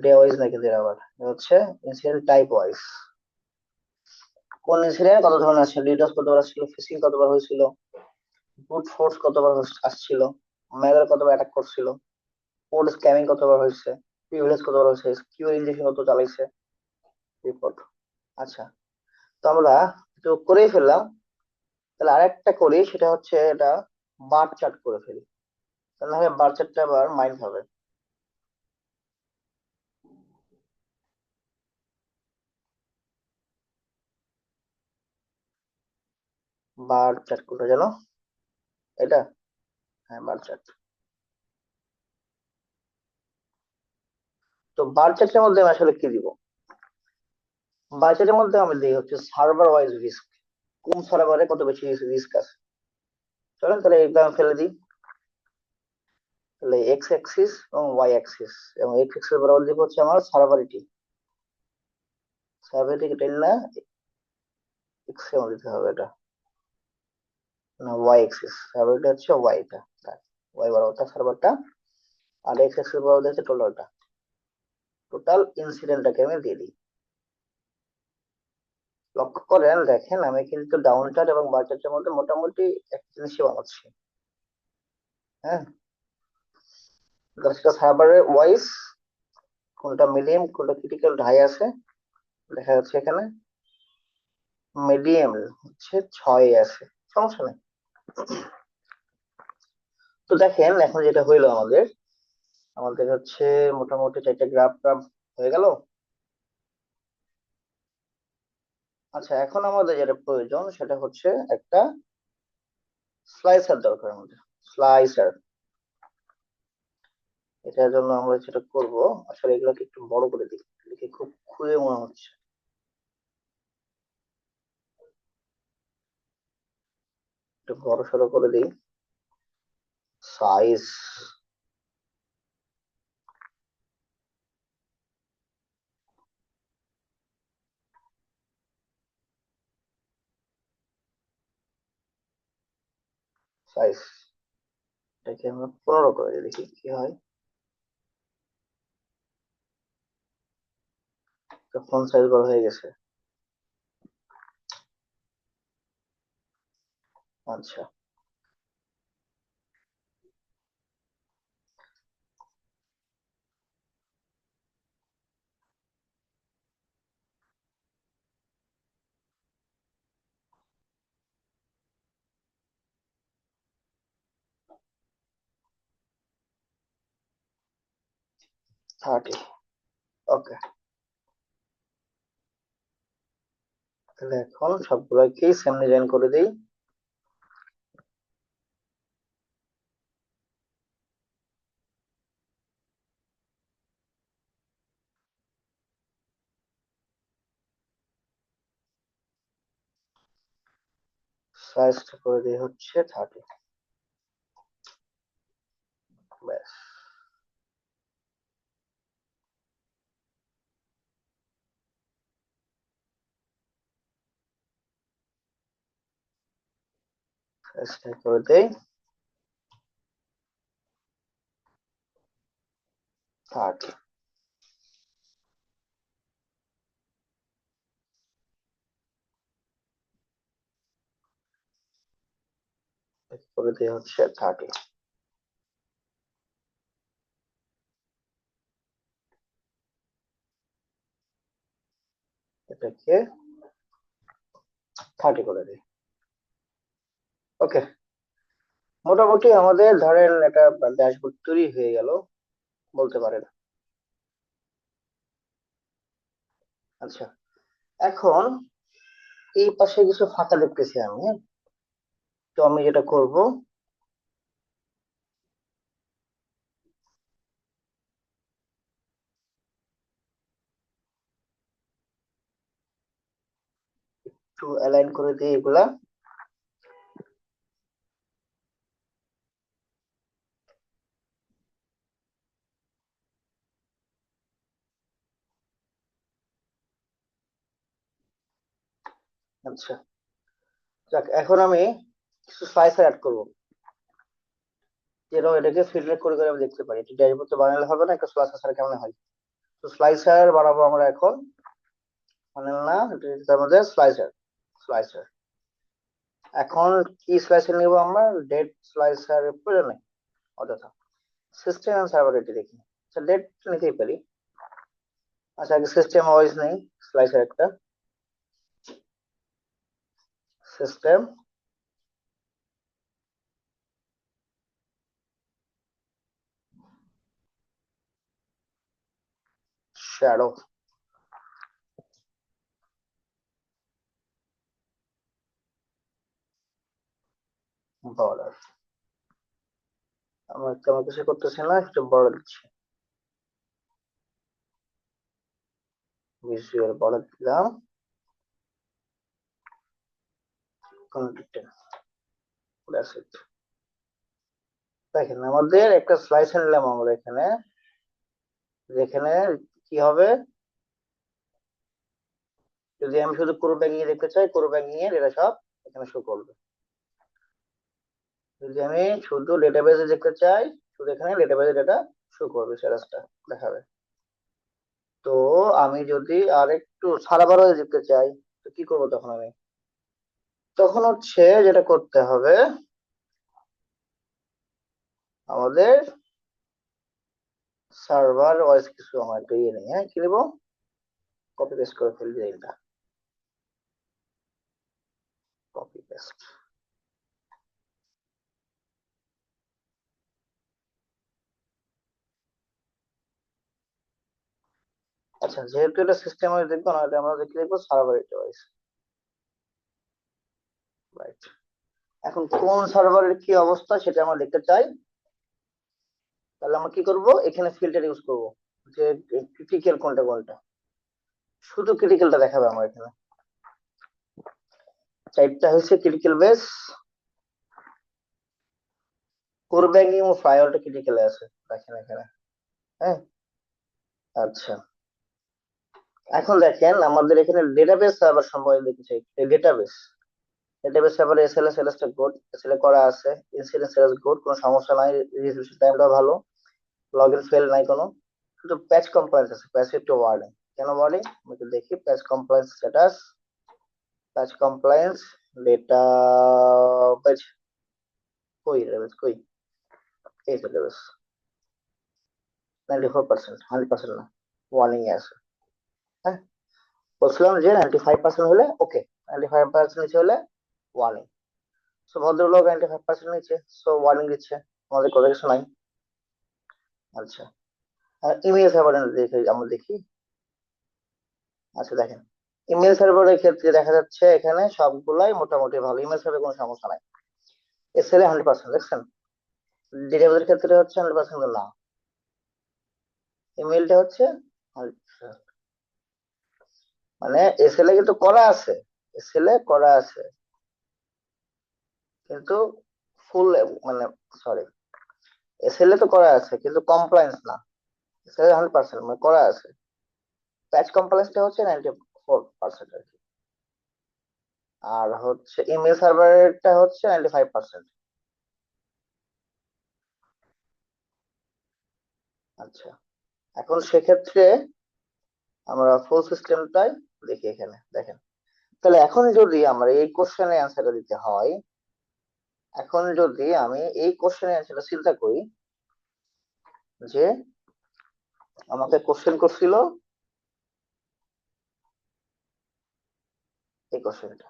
Day wise নাকি, আবার হচ্ছে ইনসিডেন্ট টাইপ ওয়াইজ। কোন ইনসিডেন্ট কত ধরনের আছে, ডিডোস কতবার আসছিল, ফিশিং কতবার হয়েছিল, ব্রুট ফোর্স কতবার আসছিল, ম্যালওয়্যার কতবার অ্যাটাক করছিল, কোড স্ক্যামিং কতবার হয়েছে, প্রিভিলেজ কতবার হয়েছে, সিকিউর ইনজেকশন কত চালাইছে, রিপোর্ট। আচ্ছা, তো আমরা তো করেই ফেললাম, তাহলে আরেকটা করি, সেটা হচ্ছে এটা বার চার্ট করে ফেলি, তাহলে হবে বার চার্টটা আবার মাইন্ড হবে। বার চার্ট কোনটা যেন, এটা, হ্যাঁ বার চার্ট। তো বার চার্টের মধ্যে আমি আসলে কি দিব, বার চার্টের মধ্যে আমি দিই হচ্ছে সার্ভার ওয়াইজ রিস্ক, কোন সার্ভারে কত বেশি রিস্ক আছে। চলেন তাহলে এটা আমি ফেলে দিই, তাহলে এক্স অ্যাক্সিস এবং ওয়াই অ্যাক্সিস, এবং এক্স অ্যাক্সিস বরাবর দিব হচ্ছে আমার সার্ভারিটি, সার্ভারিটি টেন না, এক্স এ দিতে হবে এটা, না ওয়াই অ্যাক্সিস, সার্ভারিটি হচ্ছে ওয়াইটা, ওয়াই বরাবরটা সার্ভারটা, আর এক্স অ্যাক্সিস বরাবর হচ্ছে টোটালটা, টোটাল ইনসিডেন্টটাকে আমি দিয়ে দিই। লক্ষ্য করেন, দেখেন আমি কিন্তু ডাউন চার্ট এবং বার চার্টের মধ্যে মোটামুটি এক জিনিসই বানাচ্ছি। হ্যাঁ, সেটা সার্ভারের ওয়াইজ কোনটা মিডিয়াম কোনটা ক্রিটিক্যাল হাই আছে, দেখা যাচ্ছে এখানে মিডিয়াম হচ্ছে 6 আছে, সমস্যা নেই। তো দেখেন এখন যেটা হইলো আমাদের, আমাদের হচ্ছে মোটামুটি 4টে গ্রাফ টাফ হয়ে গেল। আচ্ছা, এখন আমাদের যেটা প্রয়োজন সেটা হচ্ছে একটা স্লাইসার দরকার আমাদের, স্লাইসার। এটার জন্য আমরা যেটা করব, আসলে এগুলোকে একটু বড় করে দিই, দেখে খুব খুঁজে মনে হচ্ছে, একটু বড় সড়ো করে দিই সাইজ, সাইজ এটাকে আমরা 15 করে দিই, দেখি কি হয়। ফোন সাইজ বড় হয়ে গেছে। আচ্ছা, থার্টি, ওকে। তাহলে এখন সবগুলোকেই সেম ডিজাইন করে দিই। সাইজটা করে দিই হচ্ছে 30, ব্যাস। সাইজটা করে দেই 30, করে দিই হচ্ছে 30, এটাকে 30 করে দিই, ওকে। মোটামুটি আমাদের ধরেন একটা ড্যাশবোর্ড তৈরি হয়ে গেল বলতে পারেন। আচ্ছা, এখন এই পাশে কিছু ফাঁকা দেখতেছি আমি, হ্যাঁ? তো আমি যেটা করব, একটু অ্যালাইন করে দিই এগুলা। আচ্ছা, যাক, এখন আমি কিছু স্লাইসার অ্যাড করবো, যেন এটাকে ফিল্টার করে করে আমি দেখতে পারি। এটা ড্যাশবোর্ড তো বানালে হবে না, একটা স্লাইসার কেমন হয়। তো স্লাইসার বানাবো আমরা এখন, বানাল না, এটা হচ্ছে আমাদের স্লাইসার। স্লাইসার। এখন কি স্লাইসার নিব আমরা? ডেট স্লাইসার প্রয়োজন নেই অযথা। সিস্টেম এন্ড সার্ভার রেটে দেখি। আচ্ছা ডেট নিতেই পারি। আচ্ছা আগে সিস্টেম ওয়াইজ নেই স্লাইসার একটা। System shadow border. আমরা তেমন কিছু করতেছি না, একটু বর্ডার দিচ্ছি। ভিজুয়াল বর্ডার দিলাম। দেখেন আমাদের একটা স্লাইসার নিলাম আমরা এখানে, যেখানে কি হবে, যদি আমি শুধু কোর ব্যাগিং দেখতে চাই, কোর ব্যাগিং এর এটা সব এখানে শো করবে। যদি আমি শুধু ডেটাবেসে দেখতে চাই, শুধু এখানে ডেটাবেসে ডেটা শো করবে, স্ট্যাটাসটা দেখাবে। তো আমি যদি আর একটু সার্ভারে দেখতে চাই, তো কি করবো তখন আমি? তখন হচ্ছে যেটা করতে হবে আমাদের, সার্ভার ওয়াইজ কিছু আমার একটা ইয়ে নেই। হ্যাঁ কি নেবো, কপি পেস্ট করে ফেলবি এটা, কপি পেস্ট। আচ্ছা যেহেতু এটা সিস্টেম ওয়াইজ দেখবো না, এটা আমরা দেখে দেখবো সার্ভার ওয়াইজ। রাইট। এখন কোন সার্ভারের কি অবস্থা সেটা আমরা দেখতে চাই, তাহলে আমরা কি করব, এখানে ফিল্টার ইউজ করব, যে ক্রিটিক্যাল কোনটা কোনটা, শুধু ক্রিটিক্যালটা দেখাবে আমার এখানে। চারটা হচ্ছে ক্রিটিক্যাল বেস, কোর ব্যাংকিং ও ফায়ারওয়ালটা ক্রিটিক্যালে আছে, দেখেন এখানে। হ্যাঁ আচ্ছা, এখন দেখেন আমাদের এখানে ডেটাবেস সার্ভার সম্পর্কে দেখতে চাই। ডেটাবেস, ডেটাবেস সার্ভারে এসএলএস এলএসটা গুড, এসএলএ করা আছে, ইনসিডেন্স এলএস গুড, কোনো সমস্যা নাই, রেজোলিউশন টাইমটা ভালো, লগইন ফেল নাই কোনো। শুধু প্যাচ কমপ্লায়েন্স আছে, প্যাচ একটু ওয়ার্নিং। কেন ওয়ার্নিং আমি একটু দেখি, প্যাচ কমপ্লায়েন্স স্ট্যাটাস, প্যাচ কমপ্লায়েন্স ডেটা বেস, কই ডেটাবেস কই, এই ডেটাবেস 94%, 100% না, ওয়ার্নিং এ আছে। হ্যাঁ বলছিলাম যে 95% হলে ওকে, 95% নিচে হলে ওয়ার্নিং। সো ভদ্রলোক 95% নিচে, সো ওয়ার্নিং দিচ্ছে, আমাদের কথা কিছু নাই। আচ্ছা ইমেল সার্ভার দেখি, আমরা দেখি। আচ্ছা দেখেন ইমেল সার্ভারের ক্ষেত্রে দেখা যাচ্ছে এখানে সবগুলাই মোটামুটি ভালো, ইমেল সার্ভারে কোনো সমস্যা নাই। এসএলএ 100% দেখছেন, ডেটাবেসের ক্ষেত্রে হচ্ছে 100% না, ইমেলটা হচ্ছে 100%। মানে এসএলএ কিন্তু করা আছে, এসএলএ করা আছে কিন্তু ফুল, মানে সরি, এসএলএ তো করা আছে কিন্তু কমপ্লায়েন্স না, এসএলএ 100% মানে করা আছে, প্যাচ কমপ্লায়েন্সটা হচ্ছে 94% আর কি। আর হচ্ছে ইমেল সার্ভারটা হচ্ছে 95%। আচ্ছা এখন সেক্ষেত্রে আমরা ফুল সিস্টেমটাই দেখি, এখানে দেখেন। তাহলে এখন যদি আমরা এই কোশ্চেনের অ্যান্সারটা দিতে হয়, এখন যদি আমি এই কোশ্চেনের অ্যান্সারটা চিন্তা করি, যে আমাকে কোশ্চেন করছিল এই কোশ্চেনটা,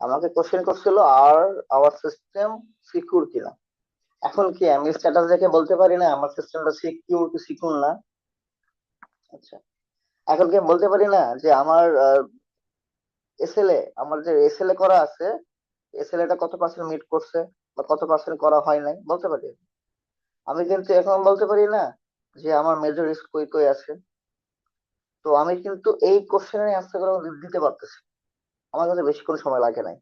আমাকে কোশ্চেন করছিল আর আওয়ার সিস্টেম সিকিউর কিনা। এখন কি আমি স্ট্যাটাস দেখে বলতে পারি না আমার সিস্টেমটা সিকিউর কি সিকিউর না? আচ্ছা এখন কি আমি বলতে পারি না যে আমার এসএলএ, আমার যে এসএলএ করা আছে, এসএলএ টা কত পার্সেন্ট মিট করছে বা কত পার্সেন্ট করা হয় নাই, বলতে পারি। আমি কিন্তু এখন বলতে পারি না যে আমার মেজর রিস্ক কই কই আছে। তো আমি কিন্তু এই কোশ্চেনের অ্যান্সার গুলো দিতে পারতেছি, আমার কাছে বেশিক্ষণ সময় লাগে নাই।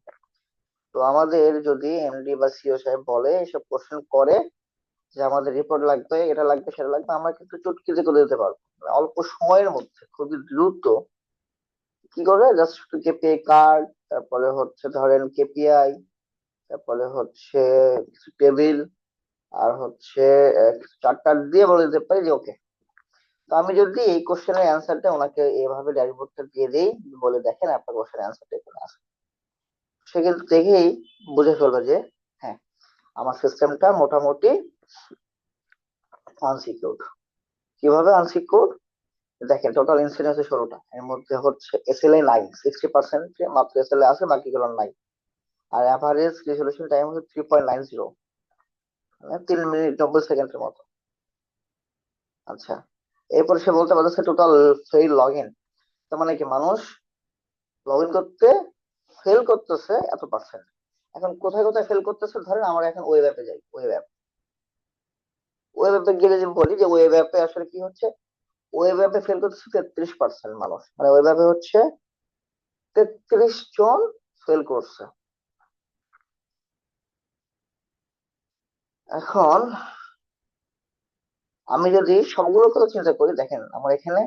তো আমাদের যদি এমডি বা সিও সাহেব বলে এসব কোশ্চেন করে, যে আমাদের রিপোর্ট লাগবে, এটা লাগবে, সেটা লাগবে, আমরা কিন্তু চটকিতে করে দিতে পারবো, মানে অল্প সময়ের মধ্যে খুবই দ্রুত। কি করে, জাস্ট কেপিআই কার্ড, তারপরে হচ্ছে ধরেন কেপিআই, তারপরে হচ্ছে কিছু টেবিল, আর হচ্ছে চার্ট দিয়ে বলে দিতে পারি যে ওকে। তো আমি যদি এই কোশ্চেনের অ্যান্সারটা ওনাকে এভাবে ড্যাশবোর্ডটা দিয়ে দিই, বলে দেখেন আপনার কোশ্চেনের অ্যান্সারটা এখানে আছে, সেক্ষেত্রে দেখেই বুঝে ফেলবে যে হ্যাঁ আমার সিস্টেমটা মোটামুটি আনসিকিউর। কিভাবে আনসিকিউর? দেখেন টোটাল ইনসিডেন্স 16টা, এর মধ্যে হচ্ছে এসএলএ নাই, 60% মাত্র এসএলএ আছে, বাকিগুলো নাই। আর অ্যাভারেজ রেজলিউশন টাইম হচ্ছে 3.90, মানে 3 মিনিট 90 সেকেন্ডের মতো। আচ্ছা, এরপর সে বলতে পারতেছে টোটাল ফেল লগ ইন, তার মানে কি মানুষ লগ ইন করতে ফেল করতেছে এত পার্সেন্ট। এখন কোথায় কোথায় ফেল করতেছে, ধরেন আমরা এখন ওয়েব অ্যাপে যাই, ওয়েব অ্যাপে গেলে যে বলি যে ওয়েব অ্যাপে আসলে কি হচ্ছে, ওয়েব অ্যাপে ফেল করতেছে 33% মানুষ, মানে ওয়েব অ্যাপে হচ্ছে 33 জন ফেল করছে। এখন আমি যদি সবগুলো কথা চিন্তা করি, দেখেন আমার এখানে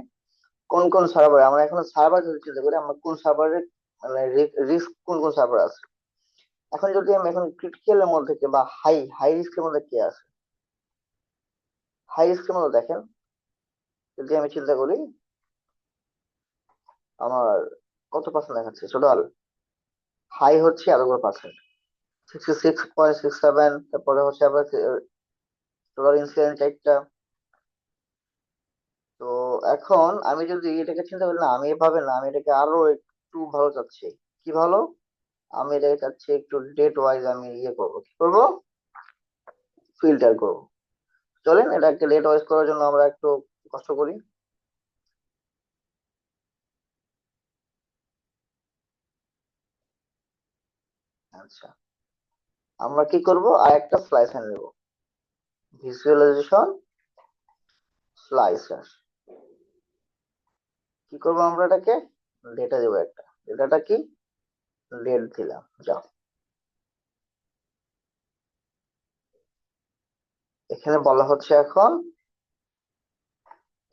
কোন কোন সার্ভার, আমরা এখন সার্ভার যদি চিন্তা করি, আমরা কোন সার্ভারের মানে রিস্ক কোন কোন সার্ভার আছে। এখন যদি আমি এখন ক্রিটিক্যাল এর মধ্যে বা হাই হাই রিস্কের মধ্যে কে আছে, হাই রিস্কের মধ্যে দেখেন যদি আমি চিন্তা করি, আমার কত পার্সেন্ট দেখাচ্ছে টোটাল, হাই হচ্ছে এতগুলো পার্সেন্ট, 66.67, তারপরে হচ্ছে আবার টোটাল ইনসিডেন্ট 4টা। তো এখন আমি যদি এটাকে চিন্তা করি, না আমি এভাবে না, আমি এটাকে আরো একটু ভালো চাচ্ছি। কি ভালো? আমি এটাকে চাচ্ছি একটু ডেট ওয়াইজ আমি ইয়ে করবো, কি করবো, ফিল্টার করবো। চলেন এটাকে ডেট ওয়াইজ করার জন্য আমরা একটু কষ্ট করি। আচ্ছা, আমরা কি করব, আর একটা স্লাইসার নেব, ভিজুয়ালাইজেশন স্লাইসার। কি করবো আমরা এটাকে, ডেটা দেবো একটা, ডেটাটা কি, ডেট দিলাম, যাও। এখানে বলা হচ্ছে এখন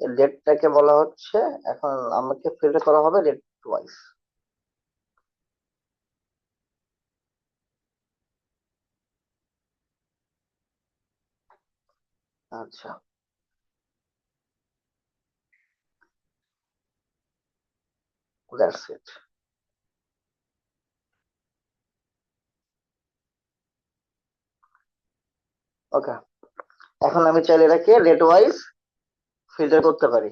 ডেটটাকে বলা হচ্ছে, এখন আমাকে ফিল্টার করা হবে ডেট ওয়াইজ। আচ্ছা, দ্যাটস ইট। ওকে, এখন আমি চাইলে এটাকে ডেট ওয়াইজ ফিল্টার করতে পারি,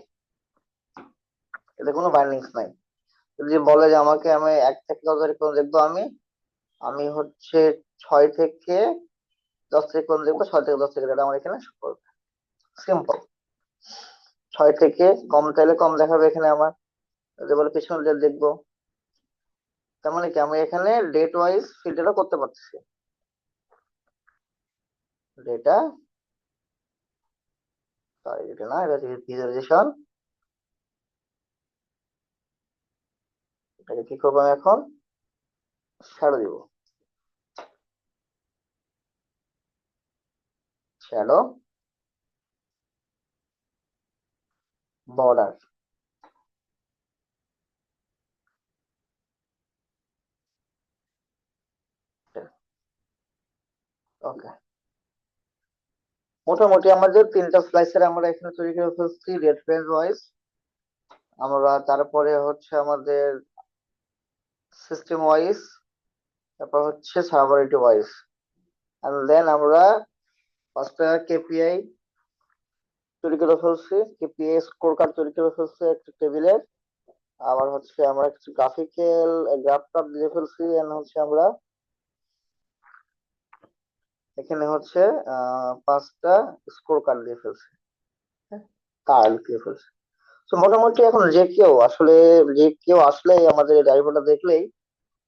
এতে কোনো বাইন্ডিংস নাই। যদি বলে যে আমাকে আমি 1 থেকে 10 তারিখ পর্যন্ত দেখবো, আমি আমি হচ্ছে 6 থেকে 10 তারিখ পর্যন্ত দেখবো, 6 থেকে 10 তারিখ এটা আমার এখানে সিম্পল। 6 থেকে কম চাইলে কম দেখাবে এখানে আমার, যদি বলে পিছনের ডেট দেখবো, তার মানে কি আমি এখানে ডেট ওয়াইজ ফিল্টারও করতে পারতেছি। ডেটা, সরি এটা না, এটা হচ্ছে ভিজুয়ালাইজেশন। এটাকে কি করবো আমি এখন, শ্যাডো দিব, শ্যাডো বর্ডার। ওকে, মোটামুটি আমাদের 3টা স্লাইসের আমরা এখানে তৈরি করে ফেলছি, রেফারেন্স ওয়াইজ। আমরা তারপরে হচ্ছে আমাদের সিস্টেম ওয়াইজ, তারপর হচ্ছে সার্ভারিটি ওয়াইজ, এন্ড দেন আমরা 5টা কেপিআই তৈরি করে ফেলছি, কেপিআই স্কোর কার্ড তৈরি করে ফেলছি একটা টেবিলের। আবার হচ্ছে আমরা কিছু গ্রাফিক্যাল গ্রাফ টাপ দিয়ে ফেলছি, এন্ড হচ্ছে আমরা এখানে হচ্ছে 5টা স্কোর কার্ড দিয়ে ফেলছি, কার্ড দিয়ে ফেলছি। তো মোটামুটি এখন যে কেউ আসলে আমাদের এই ডাইভোটা দেখলেই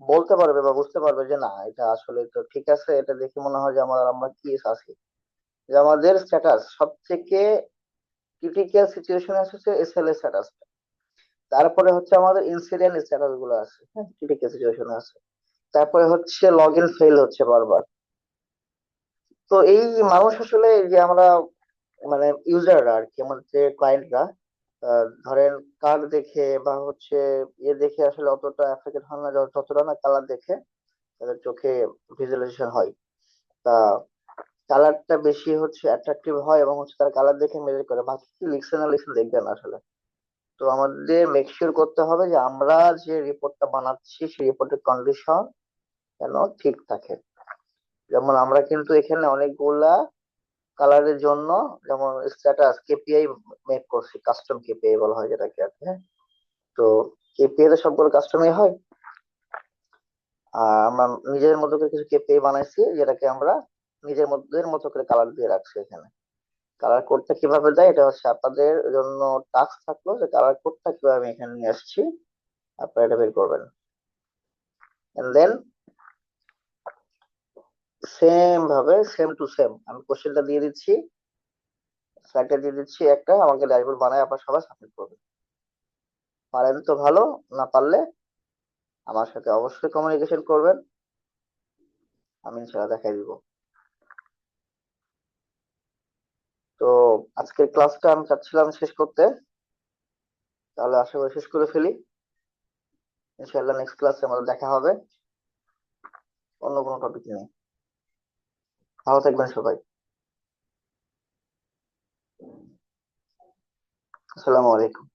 বলতে পারবে বা বুঝতে পারবে যে না এটা আসলে তো ঠিক আছে, এটা দেখে মনে হয় যে আমরা কি আছি, যে আমাদের স্ট্যাটাস সব থেকে ক্রিটিক্যাল সিচুয়েশন আছে এসএলএ স্ট্যাটাস, তারপরে হচ্ছে আমাদের ইনসিডেন্ট স্ট্যাটাস গুলো আছে, হ্যাঁ ক্রিটিক্যাল সিচুয়েশন আছে, তারপরে হচ্ছে লগ ইন ফেল হচ্ছে বারবার। তো এই মানুষ আসলে এই যে আমরা মানে ইউজাররা আর কি, আমাদের যে ক্লায়েন্টরা, ধরেন কার্ড দেখে বা হচ্ছে ইয়ে দেখে আসলে অতটা এফেক্টেড হয় না, যতটা না কালার দেখে তাদের চোখে ভিজুয়ালাইজেশন হয়। তা কালারটা বেশি হচ্ছে অ্যাট্রাকটিভ হয়, এবং হচ্ছে তার কালার দেখে মেজার করে, বাকি কি লিখছে না লিখছে দেখবে না আসলে। তো আমাদের মেক শিওর করতে হবে যে আমরা যে রিপোর্টটা বানাচ্ছি সেই রিপোর্টের কন্ডিশন যেন ঠিক থাকে। যেমন আমরা কিন্তু এখানে অনেকগুলা কালারের জন্য যেমন স্ট্যাটাস কেপিআই মেক করছি, কাস্টম কেপিআই বলা হয় যেটাকে আর কি, হ্যাঁ। তো কেপিআই তো সবগুলো কাস্টমই হয়। আর আমরা নিজের মতো করে কিছু কেপিআই বানাইছি যেটাকে আমরা নিজের মতো করে কালার দিয়ে রাখছি এখানে। কালার কোডটা কিভাবে দেয় এটা হচ্ছে আপনাদের জন্য টাস্ক থাকলো, যে কালার কোডটা কিভাবে আমি এখানে নিয়ে আসছি, আপনারা এটা বের করবেন। এন্ড দেন সেম ভাবে সেম টু সেম আমি কোশ্চেনটা দিয়ে দিচ্ছি, স্লাইডটা দিয়ে দিচ্ছি একটা, আমাকে ড্যাশবোর্ড বানায় আপনার সবাই সাবমিট করবেন। পারেন তো ভালো, না পারলে আমার সাথে অবশ্যই কমিউনিকেশন করবেন, আমি ইনশাআল্লাহ দেখাই দিব। তো আজকের ক্লাসটা আমি চাচ্ছিলাম শেষ করতে, তাহলে আশা করি শেষ করে ফেলি। ইনশাআল্লাহ নেক্সট ক্লাসে আমাদের দেখা হবে অন্য কোনো টপিক নিয়ে। ভালো থাকবেন সবাই। আসসালামু আলাইকুম।